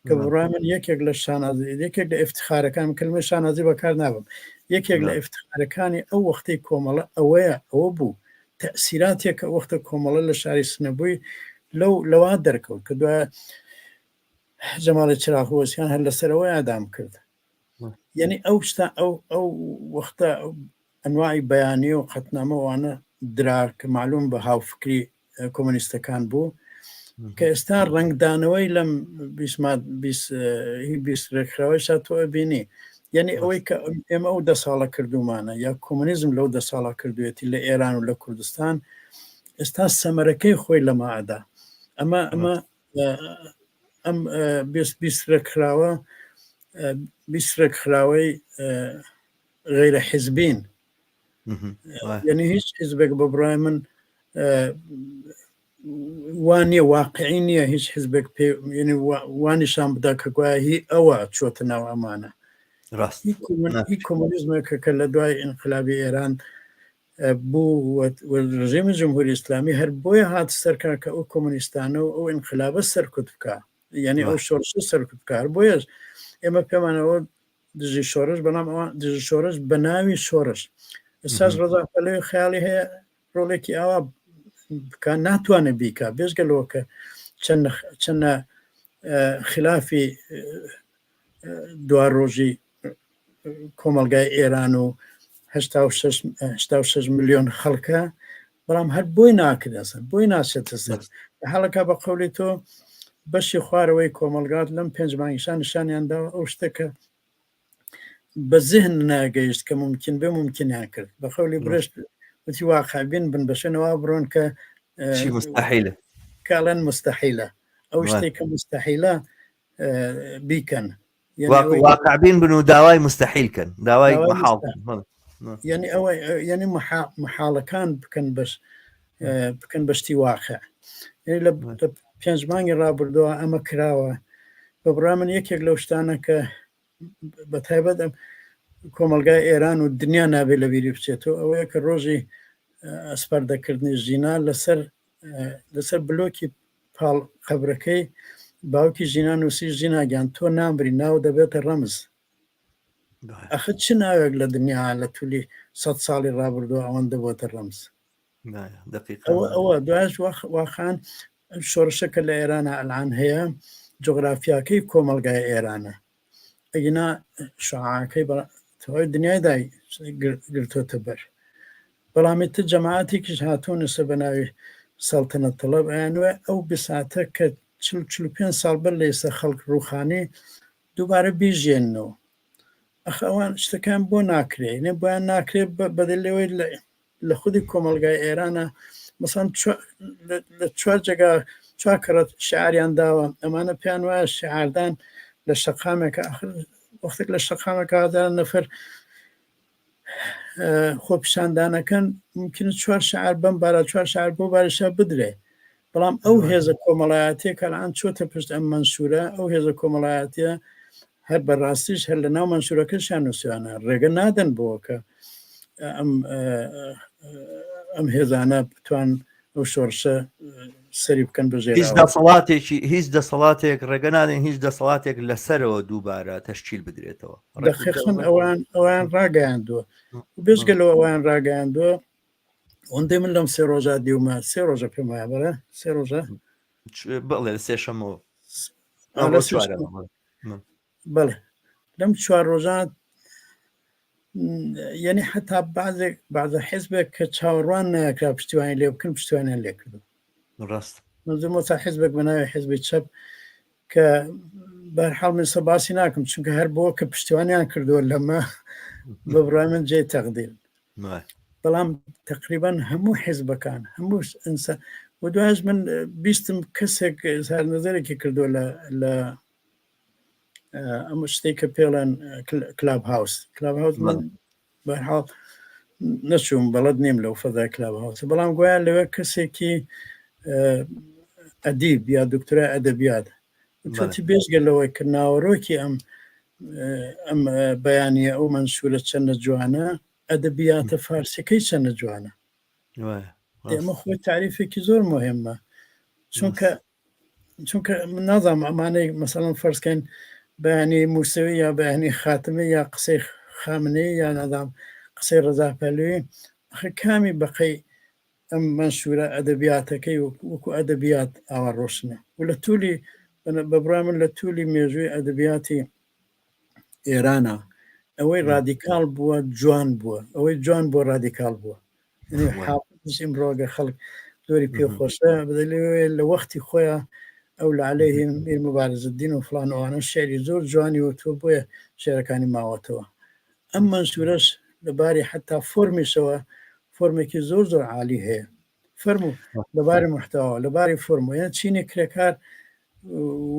B: کە بڕای من یەکێک لە شانازی یەکێک لە ئفتخارەکان کلمە شانازی بەکار نابم یەکێک لە ئفتخارەکانی ئەو وەختی کۆمەڵە ئەوەیە ئەوە بوو تەسیراتێکە وەختە کۆمەڵە لە شاری سنەبووی لەوا دەرکەوت کە دوایە جەماڵی چراغوەسیان هەر لەسەرەوەی ئادام کرد یعنی ئەو شتا ئەو وەختە ئەنواعی بەیانی و قەتنامەوانە درار کە معلوم بە هاوفکری کۆمونیستەکان بوو کە ئێستا ڕنگدانەوەی لەم ڕێکخراوەی تۆ بینی یعنی ئەوەی کە ئێمە ئەو 10 ساڵە کردومانە یا کۆمونیزم لەو 10 ساڵە کردوێتی لە ئێران و لە کوردستان ئێستا سەمەرەکەی خۆی لەمادا ئەمە ئەم ڕێکخراوە ڕێکخراوەی غیرە حیزبین یعنی هیچ حیزبێک بە بڕای من وانە واقعی نییە هیچ حیزبێک وانیشان بدا کە گوایهی ئەوە چۆتە ناو ئەمانە هی کۆمونیزمێکە کە لە دوای ئینقلابی ئێران بوو ڕژێمی جمهوری ئیسلامی هەر بۆیە هات سەرکار کە ئەو کۆمونیستانە و ئەو ئینقلابە سەرکوت بکە، یعنی ئەو شۆڕش سەرکوت بکار بۆیە ئێمە پێمانەوە دژی شۆڕش بەڵام ئەوان دژی شۆڕش بە ناوی شۆڕش. ئێستاش ڕەزا پەلەوی خەیاڵی هەیە ڕۆڵێکی ئاوا بکە ناتوانێت بیکە بێژگەلەوە کە چەندە خلافی دوار ڕۆژی کۆمەلگای ئێران و 86 ملیۆن خەڵکە، بەڵام هەر بۆی ناکردەسن بۆی ناچێتە سەر حاڵەکە بە قەولی تۆ بەشی خوارەوەی کۆمەلگات لەم 5 مانگیشان نیشانیانداوە ئەو شتەکە بە ذهن ناگەیشت کە ممکن بێ ممکنیان کرد بە خەولی برشت وتی واقعبین بن بەشێنەوە بڕۆن کە
A: مستحیلە
B: کاڵەن مستحیلە ئەو شتێک کە مستحیلە بیکەن
A: واقعبین بن و داوای مستحیلکەن داوای محاڵ
B: یعنی ئەوە یعنی محاڵەکان بکەن بەشتی واقع لە 5 مانگی ڕابردووە ئەمە کراوە بەبڕا من یەکێک لەو شتانە کە بە تایبەت کۆمەلگای ئێران و دنیا نابێت لە بیری بچێتەوە ئەوەیە کە ڕۆژی ئەسپەردەکردنی ژینا لەسەر بلۆکی پاڵ قەبرەکەی باوکی ژینان نووسی ژیناگیان تۆ نامبری ناو دەبێتە ڕەمز. ئەخە چ ناوێک لە دنیا لە تولی 100 ساڵی ڕابردووە ئەوەندە بۆتە ڕەمز. ئەوە دوایش واخان شۆڕشەکە لە ئێرانە ئەلان هەیە جغرافیاکەی کۆمەلگای ئێرانە ئەگینا شعاعەکەی تەواوی دنیای گرتۆتە بەر، بەڵامی تر جەماعەتێکیش هاتوونەسە بە ناوی سەڵتەنەت تەڵەب ئەیانوێ ئەو بساتە کە 45 ساڵ بەر لەیسە خەڵک ڕوخانی دووبارە بیژێنەوە. ئەخ ئەوان شتەکان بۆ ناکرێت نێ بۆیان ناکرێت بەدەلەوەی لە خودی کۆمەلگای ئێرانە مەسەڵەن لە 4 جێگا 4 کەڕەت شعاریان داوە ئەمانە پێیان وایە شعاردان لە شەقامێکە وەختێک لە شەقامێکە هزار نەفەر خۆ پیشاندانەکەن ممکنە 4 شعار بەم بارە 4 شعار بۆ بارشا بدرێ، بەڵام ئەو هێزە کۆمەڵایەتێک کە لەعان چۆتە پشت ئەم منسوورە ئەو هێزە کۆمەڵایەتە هەر بەڕاستیش هەر لە ناو منسوورەکەشیان نووسیانە ڕێگە نادەن بۆ کە ئەم هێزانە بتوان ئەو شۆڕشە سەری بکەن بژێر
A: هیچ دەسەڵاتێک ڕێگە نادەن هیچ دەسەڵاتێک لەسەرەوە دووبارە تەشکیل بدرێتەوە.
B: دەخێخن ئەوان ڕاگەیاندووە و بێژگەلەوە ئەوان ڕاگەیاندووە ئەوەندەی من لەم 3 ڕۆژە دیومە 3 ڕۆژە پێم وایە بەرە 3 ڕۆژە
A: بڵێ 3 شەمەوە
B: بەڵێ لەم 4 ڕۆژات یعنی حتا بعضە حیزبێک کە چاوەڕوان ناکرا پشتیوانی لێ بکەن پشتیوانیان لێ کردو.
A: ڕاست
B: مۆتا حیزبێک بەناوی حیزبی چەپ کە بەرحاڵ من سە باسی ناکەم چونکە هەر بۆ کە پشتیوانیان کردووە لەمە بە بڕای من جێ تەقدیر، بەڵام تقریبان هەموو حیزبەکان هەموو ئینسا و دوایش من بیستم کەسێک ئظهار نەزەرێکی کردووە لە ئەمە شتێک کە پێڵەن کلاب هاوس من بەرحاڵ نەچووم بەڵەد نیم لەو فەزای کلاب هاوس، بەڵام گوایان لەوێ کەسێکی ئەدیب یا دکتۆرای ئەدەبیات چۆتی بێژگەلەوەی کە ناوەڕۆکی ئەم بەیانیە ئەو منسوورە چەندە جوانە ئەدەبیاتە فارسیەکەی چەندە جوانە. ئێمە خۆی تعریفێکی زۆر مهمە چونکە من نازانم ئەمانەی مەسەڵەن فەرزکەین بەیانی موسەوی یا بەیانی خاتمی یا قسەی خامنەی یا نادام قسەی ڕەزا پەهلوی کامی بەقەی ئەم منسوورە ئەدەبیاتەکەی وەکو ئەدەبیات ئاوا ڕۆشنە و لە تولی بەبڕای من لە تولی مێژووی ئەدەبیاتی ئێرانە ئەوەی ڕادیکال بووە جوان بووە ئەوەی جوان بۆ ڕادیکال بووە ڕۆگە خەڵک زۆری پێخۆشە بدەلێ لە وەختی خۆیان ئەو لە عەلەیهی میر مبارزالدین و فڵانەوانە شێری زۆر جوانی وتوە بۆیە شێرەکانی ماوەتەوە. ئەم منسوورەش لەباری حتا فۆرمیشەوە فۆرمێکی زۆر عالی هەیە فەرموو لەباری محتەوا لەباری فۆرم یان چینی کرێکار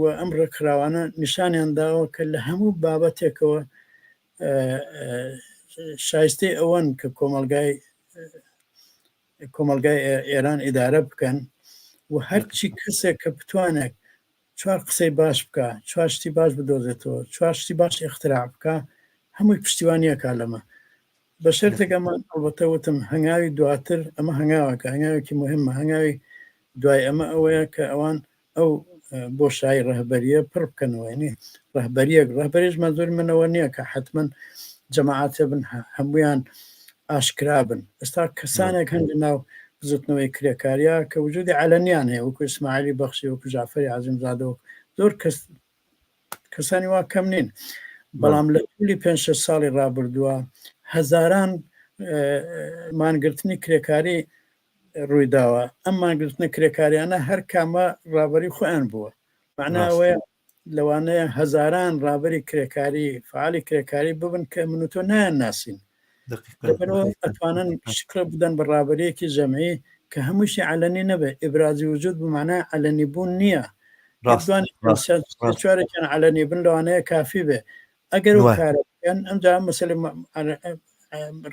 B: و ئەم ڕێکخراوانە نیشانیان داوە کە لە هەموو بابەتێکەوە شایستەی ئەوەن کە کۆمەلگای ئێران ئیدارە بکەن و هەرچی کەسێک کە بتوانێت 4 قسەی باش بکە 4 شتی باش بدۆزێتەوە 4 شتی باش اختراع بکە هەمووی پشتیوانیەکە لەمە بە شەرتێک ئەمە ئەڵبەتەوتم هەنگاوی دواتر ئەمە هەنگاوەکە هەنگاوێکی مهمە هەنگاوی دوای ئەمە ئەوەیە کە ئەوان ئەو بۆشایی ڕەهبەریە پڕ بکەنەوەنی ڕەهبەریش مەزور منەوە نییە کە حتمما جەماعاتە بن هەمویان ئاشکرا بن ئێستا کەسانێک هەند ناو بزوتنەوەی کرێکاریە کە وجودی علەنیان هەیە وەکو ئیسماعیلی بەخشی وەکو جعفەری عەزیمزادە زۆر کەسانی وا کەم نین بەڵام لە تولی 5 ساڵی ڕابردووە هەزاران مانگرتنی کرێکاری ڕوویداوە ئەم مانگرتنە کرێکاریانە هەر کامە ڕابەری خۆیان بووە معناوەیە لەوانەیە هەزاران ڕابری کرێکاری فعالی کرێکاری ببن کە من و تۆ نایان ناسین لەبەرەوە ئەتوانن شکر بدەن بە ڕابریەکی جەمعی کە هەمووشی علەنی نەبێت ئیبرازی وجود بمانە علەنی بوون نییە چوارێکیان علەنی بن لەوانەیە کافی بێ ئەگەر و کارەکەن ئەمجا مەسەلە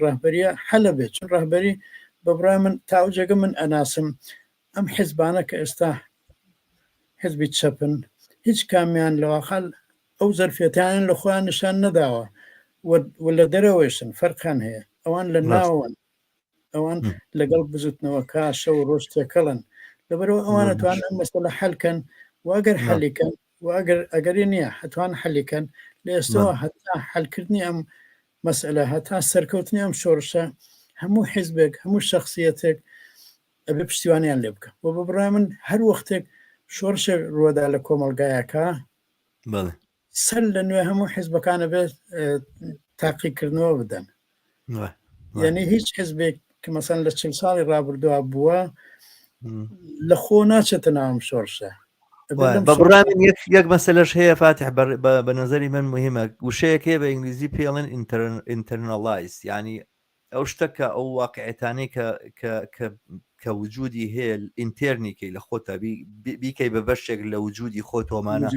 B: ڕاهبەریە حەلە بێت چون ڕاهبەری بەبڕای من تاوجەگە من ئەناسم ئەم حیزبانە کە ئێستا حزبی چەپن هیچ کامیان لەواخەل ئەو زەرفێتیان لە خۆیان نیشان نەداوە و لە دەرەوەیشن فەرقان هەیە ئەوان لە ناوەن ئەوان لەگەڵ بزوتنەوەکە شەو ڕۆژ تێکەڵن لەبەرەوە ئەوانە توان ئەم مەسەلە حەلکەن واگەر حەلیکەن ئەگەری نییە هەتوان حەلیکەن لە ئێستەوە هەتا حەلکردنی ئەم مەسئلە هەتا سەرکەوتنی ئەم شۆڕشە هەموو حیزبێک هەموو شخصیەتێک ئەبێ پشتیوانیان لێ بکە و بەبڕای من هەر وەختێک شۆڕشە ڕووەدا لە کۆمەلگایەکە سەر لە نوێ هەموو حیزبەکانە بێت تاقیکردنەوە بدەن یعنی هیچ حیزبێک کە مەسەن لە 40 ساڵی ڕابردووە بووە لە خۆ ناچێتە ناوم شۆڕشە
A: بەڕای من یەک مەسەلەش هەیە فاتح بە نظری من مهمە وشەیەک هەیە بە ئینگلیزی پێڵێن ئینتەرنەڵایز ینی ئەو شتەکە ئەو واقعیتانەی کە وجودی هەیە ئینتێرنیکەی لە خۆتە بیکەی بە بەشێک لە وجودی خۆتۆمانە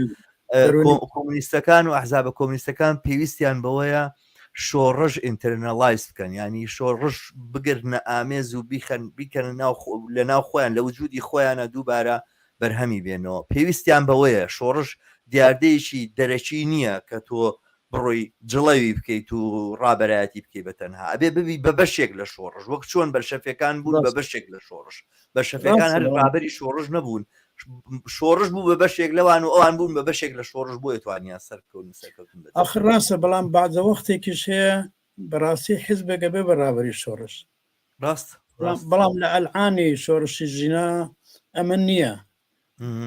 A: کۆمونیستەکان و ئەحزابە کۆمونیستەکان پێویستیان بەوەیە شۆڕژ ئینتەرنەڵایز بکەن ینی شۆڕژ بگرنە ئامێز و بیکەن لە ناو خۆیان لە وجودی خۆیانە دووبارە بەرهەمی بێنەوە پێویستیان بەوەیە شۆڕژ دیاردەیەکی دەرەکی نییە کە تۆ بڕۆی جڵەوی بکەیت و ڕابەرایەتی بکەیت بە تەنها ئەبێ ببی بە بەشێک لە شۆڕژ وەک چۆن بەرشەفەکان بوون بە بەشێک لە شۆڕژ بەرشەفەکان هەر ڕابەری شۆڕژ نەبوون شۆڕژ بوو بە بەشێک لەوان و ئەوان بوون بە بەشێک لە شۆڕژ بۆ توانیان سەرکەوتن
B: ئاخر ڕاستە بەڵام بەعزە وەختێکیش هەیە بەڕاستی حیزبێکە بێ بە ڕابەری شۆڕژ
A: ڕاست
B: بەڵام لە ئەلعانی شۆڕشی ژینا ئەمە نییە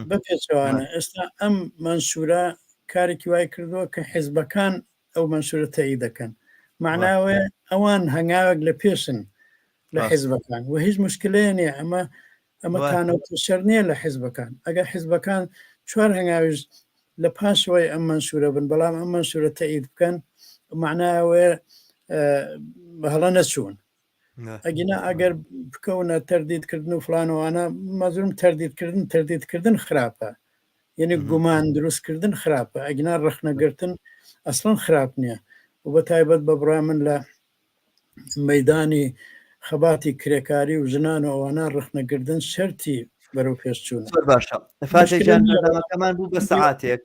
B: بەپێچوانە ئێستا ئەم منسوورە کارێکی وای کردووە کە حیزبەکان ئەو منسوورە تەیید دەکەن معناوێ ئەوان هەنگاوێک لە پێشن لە حیزبەکان و هیچ مشکلەیە نییە ئەمە تانەوتە شەر نییە لە حیزبەکان ئەگەر حیزبەکان چوار هەنگاویش لە پاشەوەی ئەم منسوورە بن بەڵام ئەم منسوورە تەیید بکەن معناوێ هەڵە نەچوون ئەگینا ئەگەر بکەونە تەردیدکردن و فلانەوانە مەزورم تەردیدکردن خراپە یعنی گومان دروستکردن خراپە ئەگینا ڕخنەگرتن ئەسڵەن خراپ نییە و بە تایبەت بە بڕای من لە مەیدانی خەباتی کرێکاری و ژنان و ئەوانە ڕخنەگردن شەرتی بەرەو پێشچوون
A: باشە فاتێکمان بوو بە سەعاتێک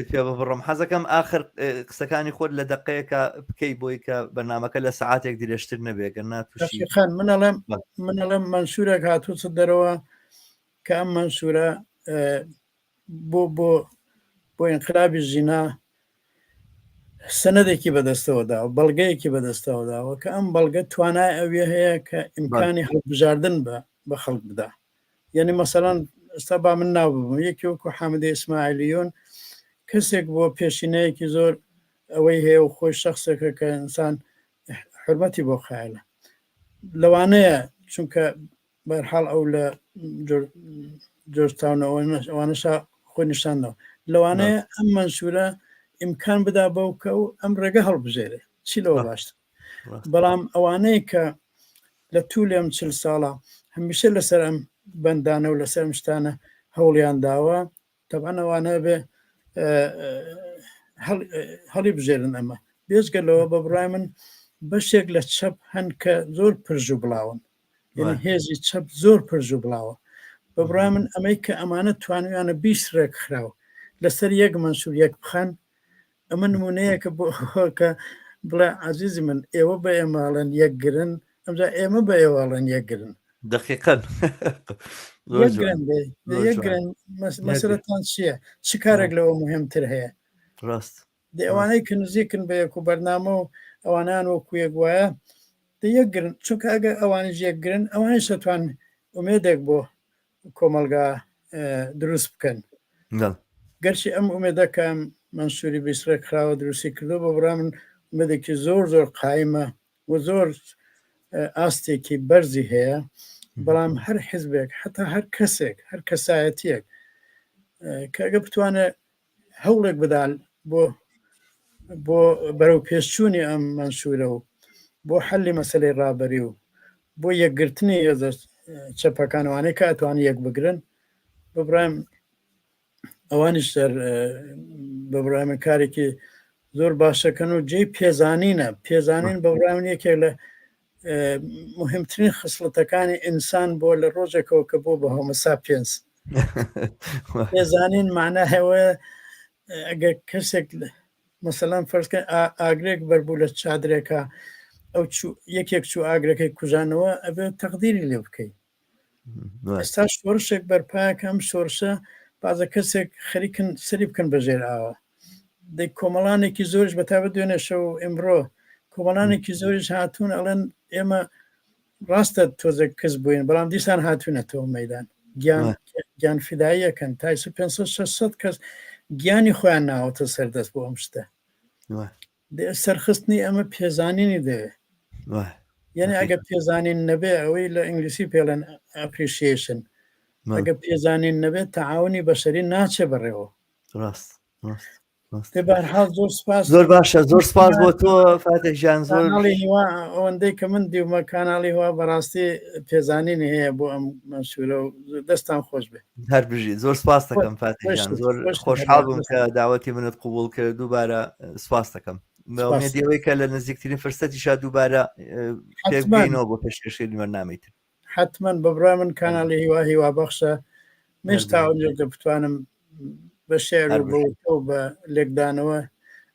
A: پێ بڕم حەزەکەم آخر قسەکانی خۆت لە دقەیەکە بکەی بۆی کە بەنامەکە لە سەعاتێک درێژتر نەبێگەن
B: ناتوشیخان منەڵێم منسوورێک هاتووچە دەرەوە کە ئەم منسوورە بۆ ئینقلابی ژینا سەنەدێکی بەدەستەوەدا و بەڵگەیەکی بەدەستەوەداوە کە ئەم بەڵگە توانای ئەوێ هەیە کە ئیمکانی هەڵبژاردن بە خەڵک بدا یعنی مەسەڵەن ئێستا با من ناو ببم یەکی وەکو حامدە ئیسماعیلیۆن کەسێک بۆ پێشینەیەکی زۆر ئەوەی هەیە و خۆی شخصێکە کە ئینسان حرمەتی بۆ خایلە لەوانەیە چونکە بەرحاڵ ئەو لە جۆرجتاونەوەوانەشا خۆی نیشاندەوە لەوانەیە ئەم منسوورە ئیمکان بدا بەو کە و ئەم ڕێگە هەڵبژێرێ چی لەوە باشتر بەڵام ئەوانەیە کە لە توولێم 40 ساڵە هەمیشە لەسەر ئەم بەندانە و لەسەر شتانە هەوڵیان داوە تەبەن ئەوانە بێ هەڵی بژێرن ئەمە بێزگەلەوە بە بڕای من بەشێک لە چەپ هەن کە زۆر پرژ و بڵاون یعنی هێزی چەپ زۆر پرژ و بڵاوە بە بڕای من ئەمەی کە ئەمانە توانویانە 20 ڕێک خراوە لەسەر یەک منسوور یەک بخەن ئەمە نمونەیەکە بۆ کە بڵێ عزیزی من ئێوە بە ئێماڵەن یەکگرن ئەمجا ئێمە بە ئێواڵەن یەکگرن
A: دقیقا
B: یەکگرن یەکگرن مەسەلەتان چییە چ کارێک لەوە مهمتر هەیە
A: ڕاست
B: ئەوانەی کە نزیکن بە یەک و بەرنامە و ئەوانان وەکو یەک وایە یەکگرن چونکە ئەگە ئەوانش یەکگرن ئەوانش دەتوان ئومێدێک بۆ کۆمەلگا دروست بکەن گەرچی ئەم ئومێدەکەم منسووری بیسرە کراوە دروستی کردو بە برا من ئومێدێکی زۆر قایمە و زۆر ئاستێکی بەرزی هەیە بەڵام هەر حیزبێک حتا هەر کەسێک هەر کەسایەتیەک کە ئەگە بتوانێت هەوڵێک بدال بۆ بەرەو پێشچوونی ئەم منسوورە و بۆ حەلی مەسلەی ڕابەری و بۆ یەکگرتنی هێزە چەپەکانوانەی کە ئەتوان یەک بگرن ببرایم ئەوانیش سەر بەبرامە کارێکی زۆر باشەکەن و جێی پێزانینە پێزانین بەبراون یەکێک لە مهمترین خصلەتەکانی ئینسان بۆ لە ڕۆژێکەوە کە بۆ بە هۆمۆساپینس پێزانین معنە هەوە ئەگە کەسێک مەسەلەن فەرزکە ئاگرێک بەربوو لە چادرێکە ئەو یەکێک چوو ئاگرەکەی کوژانەوە ئەبێ تەقدیری لێ بکەیت ئێستا شۆرشێک بەرپایەکەم شۆرشە بازە کەسێک خەریکن سەری بکەن بەژێر ئاوە دەی کۆمەڵانێکی زۆرش بەتابەت دوێنێ شەو ئێمڕۆ کۆمەڵانێکی زۆریش هاتوون ئەڵێن ئێمە ڕاستە تۆزێک کەس بووین بەڵام دیسان هاتوونەتەوە مەدان گیان فیداییەکەن تایس 500 کەس گیانی خۆیان ناوەتە سەردەست بۆ ئەم شتە سەرخستنی ئەمە پێزانینی دەوێ یعنی ئەگە پێزانین نەبێ ئەوەی لە ئینگلیسی پێڵەن ئەپریشیشن ئەگە پێزانین نەبێت تەعاونی بەشەری ناچێ بەڕێوە
A: ڕاست
B: بەرحاڵ زۆر سپاس
A: زۆر باشە زۆر سپاس بۆ تۆ فاتێکیان زۆر
B: هیوا ئەوەندەی کە من دیومە کاناڵی هوا بەڕاستی پێزانینی هەیە بۆ ئەم منسوورە و دەستان خۆش بێ
A: هەر بژی زۆر سپاس دەکەم فاتێکیان زۆر خۆشحاڵ بووم کە داوەتی منت قبول کرد دووبارە سپاس دەکەم بەڵێدەوەی کە لە نزیکترین فرسەتیشا دووبارە پێبینەوە بۆ پێشکەشی وەرنامەیتر
B: حتمما بەبرا من کاناڵی هیوا بەخشە مێشتا ئەوجێکە بتوانم بە شێر و بە لێکدانەوە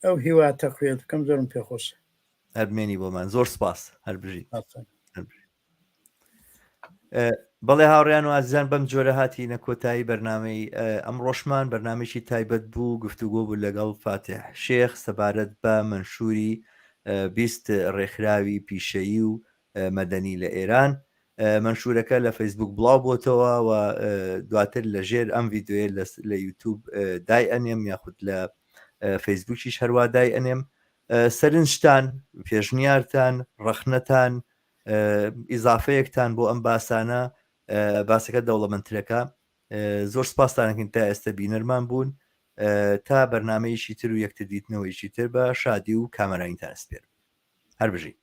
B: ئەو هیوا تەقوێت بکەم زۆرم پێخۆشە
A: هەرمێنی بۆمان زۆر سپاس هەر بژیت بەڵێ هاوڕێیان و ئازیزان بەم جۆرە هاتیینە کۆتایی بەرنامەی ئەم ڕۆژمان بەرنمێکی تایبەت بوو گفتوگۆ بوو لەگەڵ فاتح شێخ سەبارەت بە منشوری 20 ڕێکخراوی پیشەیی و مەدەنی لە ئێران منشورەکە لە فەیسبوک بڵاو بۆتەوە و دواتر لە ژێر ئەم ڤیددیوێ لە یوتیوب دای ئەنێم یاخود لە فەیسبوکیش هەروە دای ئەنێم سەرنجتان پێشنیارتان ڕەخنەتان ئیزافەیەکتان بۆ ئەم باسانە باسەکە دەوڵەمەندترەکە زۆر سپاسدانەکەین تا ئێستا بینەرمان بوون تا بەرنمەیەکی تر و یەکتر دیتنەوەیکی تر بە شادی و کامەرانیتان سپێر هەر بژی